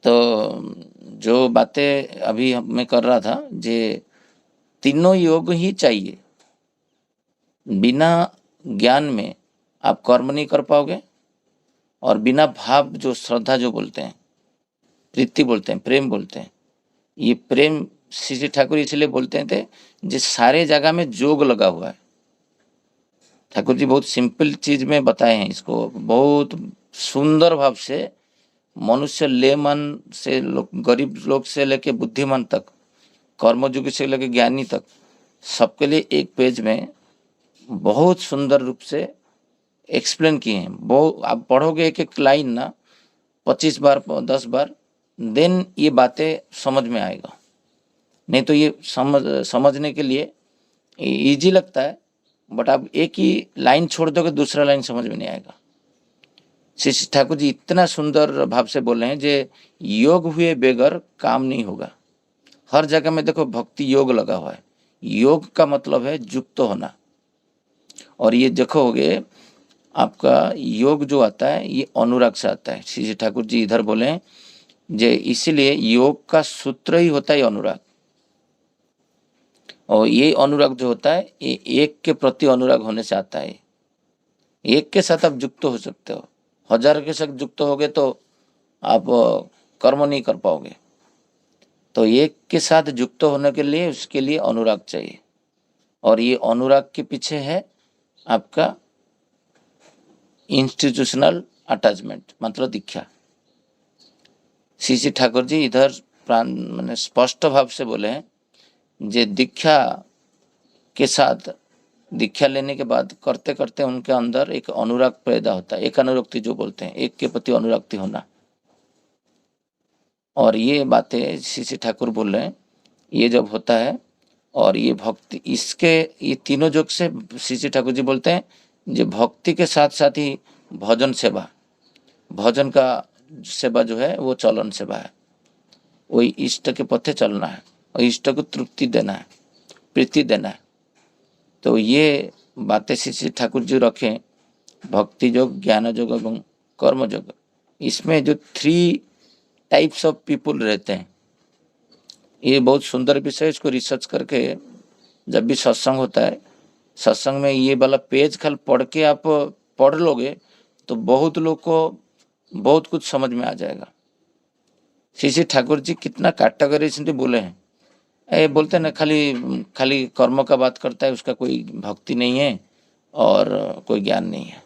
तो जो बातें अभी मैं कर रहा था, जे तीनों योग ही चाहिए, बिना ज्ञान में आप कर्म नहीं कर पाओगे, और बिना भाव जो श्रद्धा जो बोलते हैं, प्रीति बोलते हैं, प्रेम बोलते हैं, ये प्रेम श्री ठाकुर इसलिए बोलते थे जिस सारे जगह में जोग लगा हुआ है। ठाकुर जी बहुत सिंपल चीज में बताए हैं इसको, बहुत सुंदर भाव से मनुष्य लेमन से गरीब लोग से लेके बुद्धिमान तक, कर्मयोगी से लेके ज्ञानी तक, सबके लिए एक पेज में बहुत सुंदर रूप से एक्सप्लेन किए हैं। बहुत आप पढ़ोगे एक एक लाइन ना 25 बार 10 बार, देन ये बातें समझ में आएगा। नहीं तो ये समझने के लिए इजी लगता है, बट आप एक ही लाइन छोड़ दोगे दूसरा लाइन समझ में नहीं आएगा। श्री ठाकुर जी इतना सुंदर भाव से बोल रहे हैं, जे योग हुए बेगर काम नहीं होगा। हर जगह में देखो भक्ति योग लगा हुआ है। योग का मतलब है युक्त होना, और ये देखोगे आपका योग जो आता है ये अनुराग से आता है। श्री ठाकुर जी इधर बोले जे इसीलिए योग का सूत्र ही होता है अनुराग, और ये अनुराग जो होता है ये एक के प्रति अनुराग होने से आता है। एक के साथ आप युक्त हो सकते हो, 1000 के साथ युक्त होगे तो आप कर्म नहीं कर पाओगे। तो एक के साथ युक्त होने के लिए उसके लिए अनुराग चाहिए, और ये अनुराग के पीछे है आपका इंस्टीट्यूशनल अटैचमेंट, मतलब दीक्षा। श्री ठाकुर जी इधर प्राण मैंने स्पष्ट भाव से बोले हैं, जे दीक्षा के साथ दीक्षा लेने के बाद करते करते उनके अंदर एक अनुराग पैदा होता है, एक अनुरक्ति जो बोलते हैं, एक के प्रति अनुरक्ति होना। और ये बातें श्री ठाकुर बोल रहे हैं, ये जब होता है और ये भक्ति, इसके ये तीनों योग से श्री ठाकुर जी बोलते हैं जो भक्ति के साथ साथ ही भजन सेवा, भजन का सेवा जो है वो चलन सेवा है, वही इष्ट के पथे चलना है और इष्ट को तृप्ति देना है, प्रीति देना है। तो ये बातें श्री ठाकुर जी रखें, भक्ति योग, ज्ञान योग एवं कर्म योग। इसमें जो 3 टाइप्स ऑफ पीपुल रहते हैं, ये बहुत सुंदर विषय। इसको रिसर्च करके जब भी सत्संग होता है, सत्संग में ये वाला पेज खाली पढ़ के आप पढ़ लोगे तो बहुत लोग को बहुत कुछ समझ में आ जाएगा। श्री ठाकुर जी कितना कैटेगरी बोले हैं, बोलते हैं ना खाली खाली कर्म का बात करता है, उसका कोई भक्ति नहीं है और कोई ज्ञान नहीं है।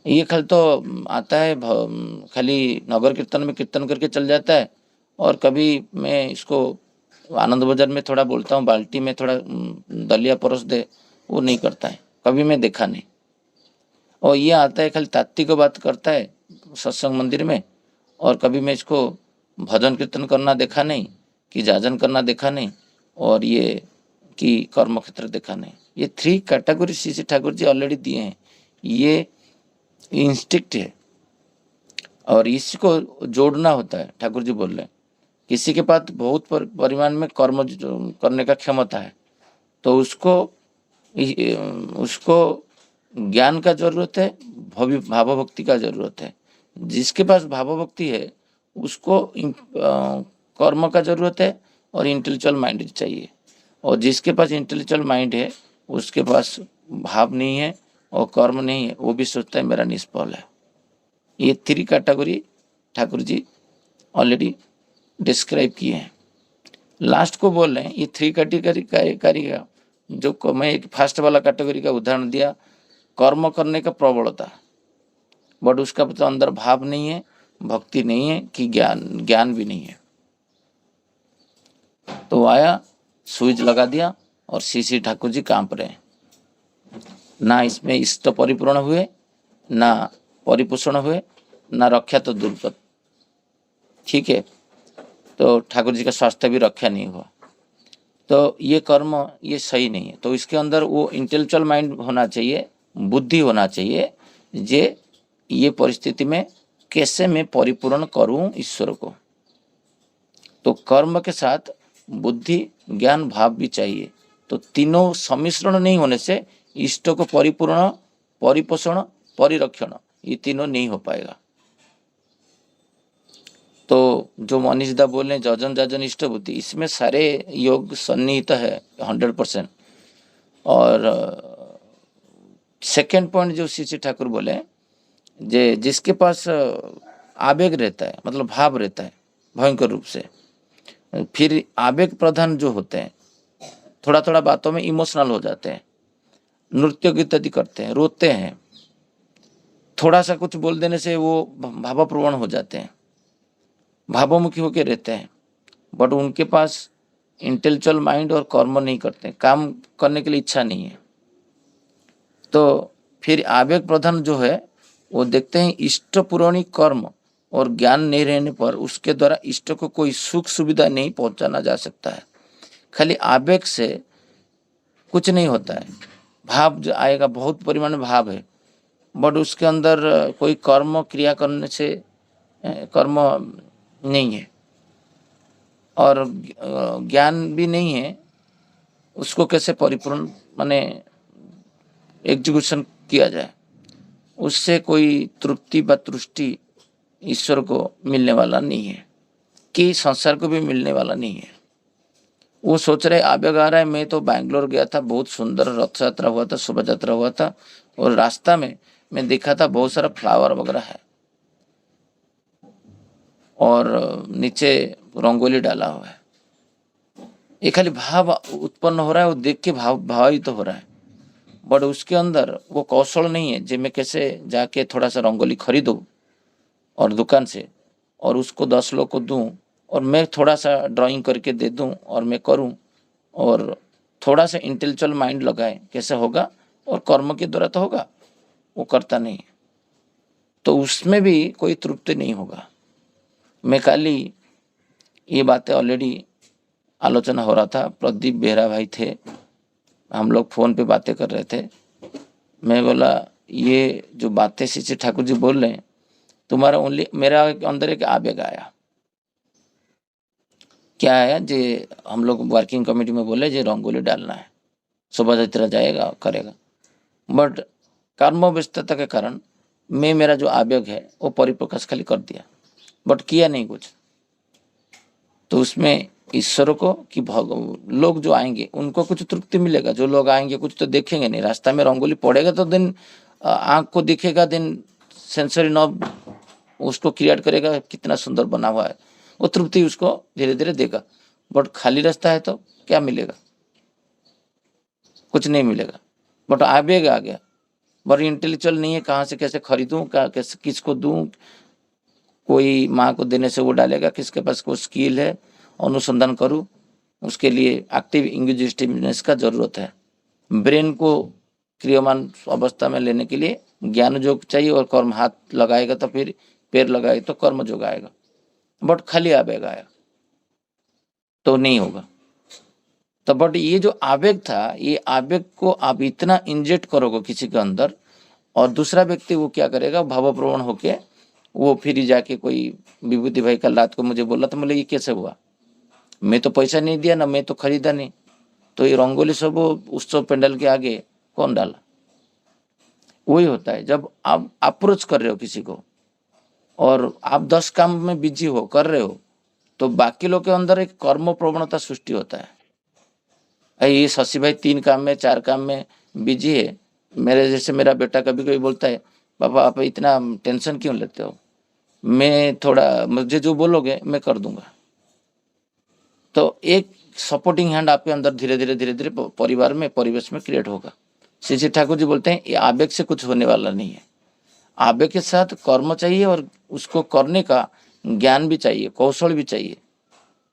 ये खाली तो आता है खाली नगर कीर्तन में कीर्तन करके चल जाता है, और कभी मैं इसको आनंद बाजार में थोड़ा बोलता हूँ, बाल्टी में थोड़ा दलिया परोस दे, वो नहीं करता है, कभी मैं देखा नहीं। और ये आता है खाली तात्विक बात करता है सत्संग मंदिर में, और कभी मैं इसको भजन कीर्तन करना देखा नहीं, कि जाजन करना देखा नहीं, और ये कि कर्म क्षेत्र देखा नहीं। ये 3 कैटेगरी श्री ठाकुर जी ऑलरेडी दिए हैं। ये इंस्टिक्ट है और इसको जोड़ना होता है। ठाकुर जी बोल रहे हैं किसी के पास बहुत परिमाण में कर्म करने का क्षमता है, तो उसको ज्ञान का जरूरत है, भाव भक्ति का जरूरत है। जिसके पास भाव भक्ति है उसको कर्म का जरूरत है और इंटेलेक्चुअल माइंड चाहिए, और जिसके पास इंटेलेक्चुअल माइंड है उसके पास भाव नहीं है और कर्म नहीं है, वो भी सोचता है मेरा निष्फल है। ये 3 category Thakur ji already describe किए हैं। लास्ट को बोल रहे हैं ये 3 कैटेगरी का जो मैं एक फर्स्ट वाला कैटेगरी का उदाहरण दिया, कर्म करने का प्रबलता, बट उसका तो अंदर भाव नहीं है, भक्ति नहीं है कि ज्ञान भी नहीं है। तो आया, स्विच लगा दिया और सीसी ठाकुर जी कांप रहे हैं। ना इसमें इष्ट परिपूर्ण हुए, ना परिपोषण हुए, ना रक्षा तो दुर्गत। ठीक है, तो ठाकुर जी का स्वास्थ्य भी रक्षा नहीं हुआ। तो ये कर्म ये सही नहीं है। तो इसके अंदर वो इंटेलेक्चुअल माइंड होना चाहिए, बुद्धि होना चाहिए, जे ये परिस्थिति में कैसे मैं परिपूर्ण करूं ईश्वर को। तो कर्म के साथ बुद्धि, ज्ञान, भाव भी चाहिए। तो तीनों सम्मिश्रण नहीं होने से इष्ट को परिपूर्ण, परिपोषण, परिरक्षण ये तीनों नहीं हो पाएगा। तो जो मनीष दा बोले जजन जाजन इष्ट बुद्धि, इसमें सारे योग सन्निहित है 100%। और सेकेंड पॉइंट जो श्री ठाकुर बोले, जे जिसके पास आवेग रहता है, मतलब भाव रहता है भयंकर रूप से, फिर आवेग प्रधान जो होते हैं, थोड़ा थोड़ा बातों में इमोशनल हो जाते हैं, नृत्य गीत आदि करते हैं, रोते हैं, थोड़ा सा कुछ बोल देने से वो भावप्रवण हो जाते हैं, भावमुखी होकर रहते हैं, बट उनके पास इंटेलेक्चुअल माइंड और कर्म नहीं करते, काम करने के लिए इच्छा नहीं है। तो फिर आवेग प्रधान जो है वो देखते हैं इष्ट पुराणी कर्म और ज्ञान नहीं रहने पर उसके द्वारा इष्ट को कोई सुख सुविधा नहीं पहुंचाना जा सकता है। खाली आवेग से कुछ नहीं होता है। भाव जो आएगा, बहुत परिमाण में भाव है, बट उसके अंदर कोई कर्म क्रिया करने से कर्म नहीं है और ज्ञान भी नहीं है, उसको कैसे परिपूर्ण माने एग्जीक्यूशन किया जाए, उससे कोई तृप्ति व तुष्टि ईश्वर को मिलने वाला नहीं है, कि संसार को भी मिलने वाला नहीं है। वो सोच रहे आवेग आ रहा है, मैं तो बैंगलोर गया था, बहुत सुंदर रथ यात्रा हुआ था, शोभा यात्रा हुआ था, और रास्ता में मैं देखा था बहुत सारा फ्लावर वगैरह है और नीचे रंगोली डाला हुआ है। ये खाली भाव उत्पन्न हो रहा है, वो देख के भावित तो हो रहा है, बट उसके अंदर वो कौशल नहीं है जो मैं कैसे जाके थोड़ा सा रंगोली खरीदूं और दुकान से और उसको 10 लोग को दूं और मैं थोड़ा सा ड्राइंग करके दे दूं और मैं करूं और थोड़ा सा इंटेलेक्चुअल माइंड लगाए कैसे होगा, और कर्म के द्वारा तो होगा, वो करता नहीं, तो उसमें भी कोई तृप्ति नहीं होगा। मैं कल ही ये बातें ऑलरेडी आलोचना हो रहा था, प्रदीप बेहरा भाई थे, हम लोग फोन पे बातें कर रहे थे। मैं बोला ये जो बातें श्री ठाकुर जी बोल रहे हैं, तुम्हारा ओनली, मेरा अंदर एक आवेग आया। क्या आया, जे हम लोग वर्किंग कमेटी में बोले जे रंगोली डालना है, शोभा यात्रा जाएगा करेगा, बट कर्म व्यस्तता के कारण मैं मेरा जो आवेग है वो परिप्रकाश खाली कर दिया, बट किया नहीं कुछ। तो उसमें ईश्वर को कि लोग जो आएंगे उनको कुछ तृप्ति मिलेगा, जो लोग आएंगे कुछ तो देखेंगे नहीं, रास्ता में रंगोली पड़ेगा तो दिन आँख को दिखेगा, दिन सेंसरी नॉब उसको क्रिएट करेगा कितना सुंदर बना हुआ है, वो तृप्ति उसको धीरे धीरे देगा। बट खाली रास्ता है तो क्या मिलेगा, कुछ नहीं मिलेगा। बट आवेग आ गया, बट इंटेलेक्चुअल नहीं है, कहाँ से कैसे खरीदूं, कैसे किसको दूं, कोई माँ को देने से वो डालेगा, किसके पास कोई स्किल है अनुसंधान करूं, उसके लिए एक्टिव इंग्विजिटिवनेस का जरूरत है। ब्रेन को क्रियमान अवस्था में लेने के लिए ज्ञान योग चाहिए, और कर्म हाथ लगाएगा तो फिर पैर लगाएगा तो कर्म योग आएगा, बट खाली आवेग आया तो नहीं होगा। तो बट ये जो आवेग था, ये आवेग को आप इतना इंजेक्ट करोगे किसी के अंदर, और दूसरा व्यक्ति वो क्या करेगा, भावप्रवण होके वो फिर जाके कोई विभूति भाई कल रात को मुझे बोला था, बोले ये कैसे हुआ, मैं तो पैसा नहीं दिया ना, मैं तो खरीदा नहीं, तो ये रंगोली सब उत्सव पेंडल के आगे कौन डाला। वही होता है जब आप अप्रोच कर रहे हो किसी को और आप 10 काम में बिजी हो कर रहे हो, तो बाकी लोग के अंदर एक कर्म प्रवणता सृष्टि होता है। ये शशि भाई 3 काम में 4 काम में बिजी है, मेरे जैसे मेरा बेटा कभी कभी बोलता है, पापा आप इतना टेंशन क्यों लेते हो, मैं थोड़ा, मुझे जो बोलोगे मैं कर दूंगा, तो एक सपोर्टिंग हैंड आपके अंदर धीरे धीरे परिवार में, परिवेश में क्रिएट होगा। श्री श्री ठाकुर जी बोलते हैं ये आवेग से कुछ होने वाला नहीं है। आवेग के साथ कर्म चाहिए और उसको करने का ज्ञान भी चाहिए, कौशल भी चाहिए।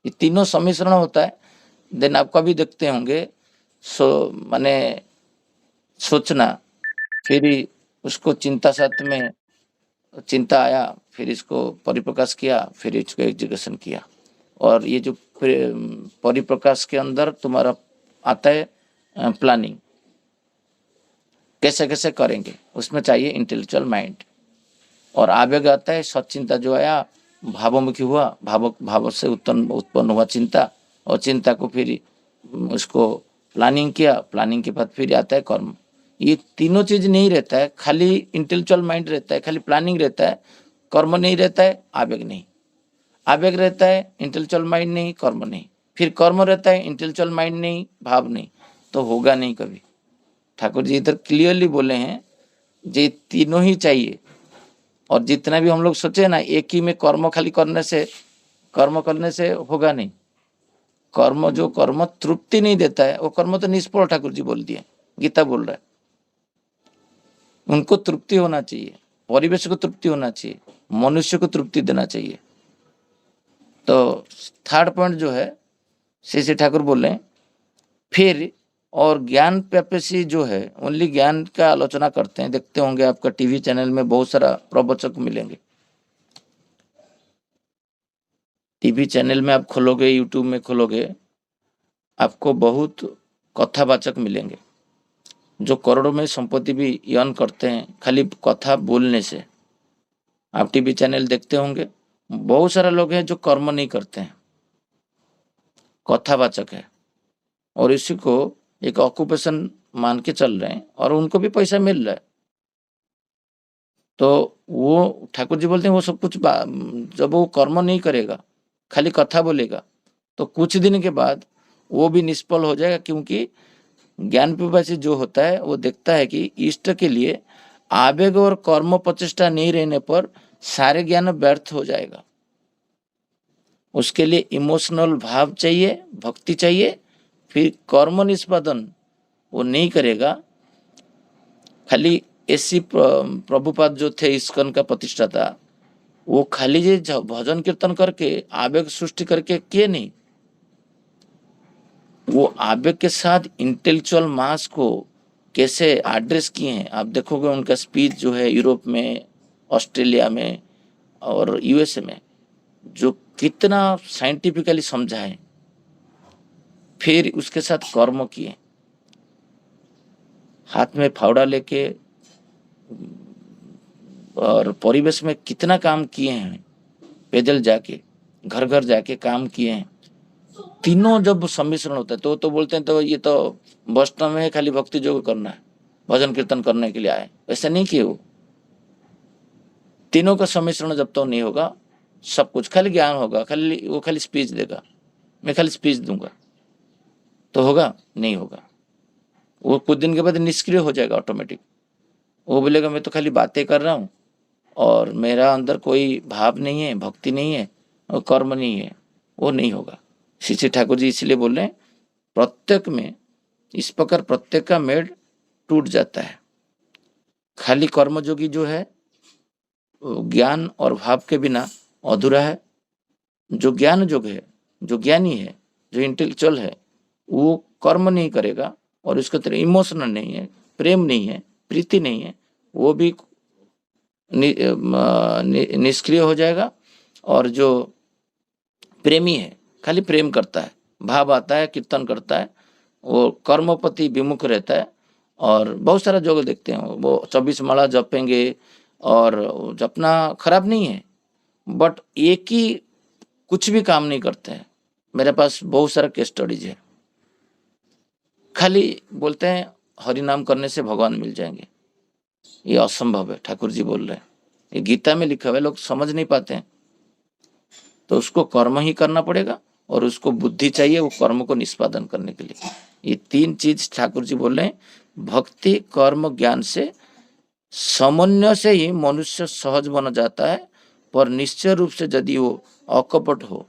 ये तीनों सम्मिश्रण होता है। देन आप कभी देखते होंगे माने सोचना, फिर उसको चिंता साथ में चिंता आया, फिर इसको परिप्रकाश किया, फिर इसको एग्जीक्यूशन किया। और ये जो परिप्रकाश के अंदर तुम्हारा आता है प्लानिंग, कैसे कैसे करेंगे, उसमें चाहिए इंटेलेक्चुअल माइंड। और आवेग आता है सचिंता, जो आया भावमुखी हुआ, भाव से उत्पन्न हुआ चिंता, और चिंता को फिर उसको प्लानिंग किया, प्लानिंग के बाद फिर आता है कर्म। ये तीनों चीज नहीं रहता है, खाली इंटेलेक्चुअल माइंड रहता है, खाली प्लानिंग रहता है, कर्म नहीं रहता है, आवेग नहीं। आवेग रहता है, इंटेलेक्चुअल माइंड नहीं, कर्म नहीं। फिर कर्म रहता है, इंटेलेक्चुअल माइंड नहीं, भाव नहीं, तो होगा नहीं कभी। ठाकुर जी इधर क्लियरली बोले हैं ये तीनों ही चाहिए। और जितना भी हम लोग सोचे ना एक ही में कर्म खाली करने से होगा नहीं। जो कर्म तृप्ति नहीं देता है वो कर्म तो निष्फल, ठाकुर जी बोल दिए, गीता बोल रहा है। उनको तृप्ति होना चाहिए, परिवेश को तृप्ति होना चाहिए, मनुष्य को तृप्ति देना चाहिए। तो थर्ड पॉइंट जो है श्री ठाकुर बोले फिर, और ज्ञान पेपेसी जो है ओनली ज्ञान का आलोचना करते हैं। देखते होंगे आपका टीवी चैनल में बहुत सारा प्रवचक मिलेंगे। टीवी चैनल में आप खोलोगे, यूट्यूब में खोलोगे, आपको बहुत कथावाचक मिलेंगे जो करोड़ों में संपत्ति भी अर्न करते हैं खाली कथा बोलने से। आप टीवी चैनल देखते होंगे, बहुत सारा लोग हैं जो कर्म नहीं करते हैं, कथावाचक है, और इसी को एक ऑक्यूपेशन मान के चल रहे हैं और उनको भी पैसा मिल रहा है। तो वो ठाकुर जी बोलते हैं वो सब कुछ जब वो कर्म नहीं करेगा, खाली कथा बोलेगा, तो कुछ दिन के बाद वो भी निष्फल हो जाएगा। क्योंकि ज्ञान पिपासी जो होता है वो देखता है कि इष्ट के लिए आवेग और कर्म प्रचेष्टा नहीं रहने पर सारे ज्ञान व्यर्थ हो जाएगा। उसके लिए इमोशनल भाव चाहिए, भक्ति चाहिए, फिर कर्म निष्पादन वो नहीं करेगा। खाली ऐसी प्रभुपाद जो थे इस्कन का प्रतिष्ठाता, वो खाली जो भजन कीर्तन करके आवेग सृष्टि करके किए नहीं, वो आवेग के साथ इंटेलेक्चुअल मास को कैसे एड्रेस किए हैं। आप देखोगे उनका स्पीच जो है यूरोप में, ऑस्ट्रेलिया में और यूएसए में, जो कितना साइंटिफिकली समझा है, फिर उसके साथ कर्म किए, हाथ में फावड़ा लेके और परिवेश में कितना काम किए हैं, पैदल जाके घर घर जाके काम किए हैं। तीनों जब सम्मिश्रण होता है तो बोलते हैं तो ये तो वैष्णव में है, खाली भक्ति योग करना है, भजन कीर्तन करने के लिए आए। ऐसा नहीं किए। वो तीनों का सम्मिश्रण जब तो नहीं होगा, सब कुछ खाली ज्ञान होगा, खाली स्पीच देगा, मैं खाली स्पीच दूंगा, तो होगा नहीं होगा। वो कुछ दिन के बाद निष्क्रिय हो जाएगा ऑटोमेटिक। वो बोलेगा मैं तो खाली बातें कर रहा हूँ और मेरा अंदर कोई भाव नहीं है, भक्ति नहीं है और कर्म नहीं है, वो नहीं होगा। श्री ठाकुर जी इसलिए बोल रहे हैं प्रत्येक में इस प्रकार प्रत्येक का मेढ़ टूट जाता है। खाली कर्मयोगी जो है ज्ञान और भाव के बिना अधूरा है। जो ज्ञान योग है, जो ज्ञानी है, जो इंटेलेक्चुअल है, वो कर्म नहीं करेगा और उसके तरह इमोशनल नहीं है, प्रेम नहीं है, प्रीति नहीं है, वो भी निष्क्रिय हो जाएगा। और जो प्रेमी है, खाली प्रेम करता है, भाव आता है, कीर्तन करता है, वो कर्मपति विमुख रहता है। और बहुत सारा योग देखते हैं, वो 24 माला जपेंगे और जपना खराब नहीं है, बट एक ही कुछ भी काम नहीं करते हैं। मेरे पास बहुत सारा केस स्टडीज है, खाली बोलते हैं हरि नाम करने से भगवान मिल जाएंगे। ये असंभव है, ठाकुर जी बोल रहे हैं, ये गीता में लिखा हुआ है, लोग समझ नहीं पाते हैं। तो उसको कर्म ही करना पड़ेगा और उसको बुद्धि चाहिए वो कर्म को निष्पादन करने के लिए। ये तीन चीज ठाकुर जी बोल रहे हैं, भक्ति कर्म ज्ञान से समन्वय से ही मनुष्य सहज बन जाता है। पर निश्चय रूप से यदि वो अकपट हो,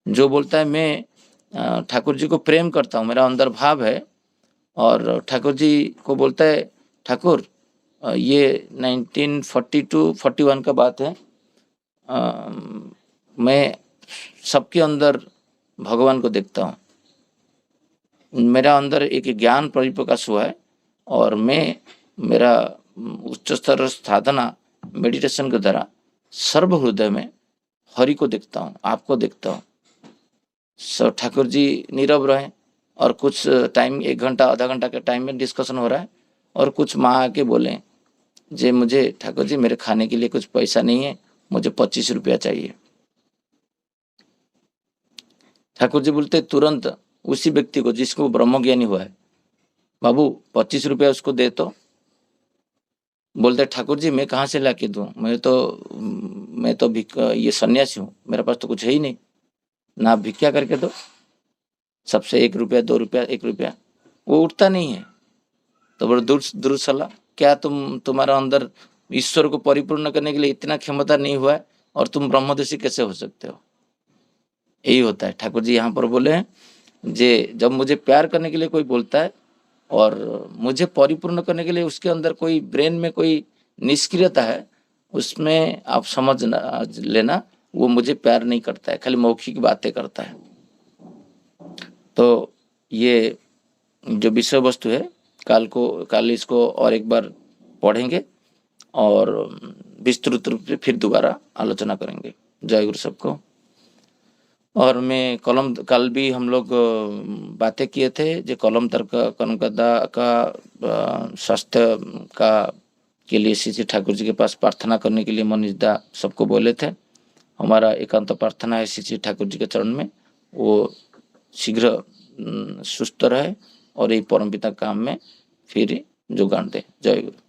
जो बोलता है मैं ठाकुर जी को प्रेम करता हूँ, मेरा अंदर भाव है, और ठाकुर जी को बोलता है ठाकुर ये 1942-41 का बात है, मैं सबके अंदर भगवान को देखता हूँ, मेरा अंदर एक ज्ञान परिप्रकाश हुआ है, और मैं मेरा उच्च स्तर साधना मेडिटेशन के द्वारा सर्व हृदय में हरि को देखता हूँ, आपको देखता हूँ। सो ठाकुर जी नीरव रहे, और कुछ टाइम 1 घंटा आधा घंटा के टाइम में डिस्कशन हो रहा है, और कुछ माँ आके बोले जे मुझे ठाकुर जी मेरे खाने के लिए कुछ पैसा नहीं है, मुझे 25 रुपया चाहिए। ठाकुर जी बोलते तुरंत उसी व्यक्ति को जिसको ब्रह्म ज्ञानी हुआ है, बाबू 25 रुपया उसको दे। तो बोलते ठाकुर जी मैं कहाँ से ला के दूँ, मैं तो ये सन्यासी हूँ, मेरे पास तो कुछ है ही नहीं, ना आप भिक्षा करके दो, सबसे 1 रुपया 2 रुपया 1 रुपया, वो उठता नहीं है। तो बड़ा दुरुस्त सलाह, क्या तुम्हारा अंदर ईश्वर को परिपूर्ण करने के लिए इतना क्षमता नहीं हुआ है, और तुम ब्रह्मदर्शी कैसे हो सकते हो? यही होता है। ठाकुर जी यहाँ पर बोले हैं जे जब मुझे प्यार करने के लिए कोई बोलता है और मुझे परिपूर्ण करने के लिए उसके अंदर कोई ब्रेन में कोई निष्क्रियता है, उसमें आप समझ लेना वो मुझे प्यार नहीं करता है, खाली मौखिक बातें करता है। तो ये जो विषय वस्तु है कल इसको और एक बार पढ़ेंगे और विस्तृत रूप से फिर दोबारा आलोचना करेंगे। जय गुरु सबको। और मैं कल भी हम लोग बातें किए थे जो कलम तर्क कनकदा का स्वास्थ्य का के लिए श्री ठाकुर जी के पास प्रार्थना करने के लिए मनीषदा सबको बोले थे। हमारा एकांत प्रार्थना है श्री ठाकुर जी के चरण में वो शीघ्र सुस्त रहे और ये परमपिता काम में फिर योगदान दे। जय गुरु।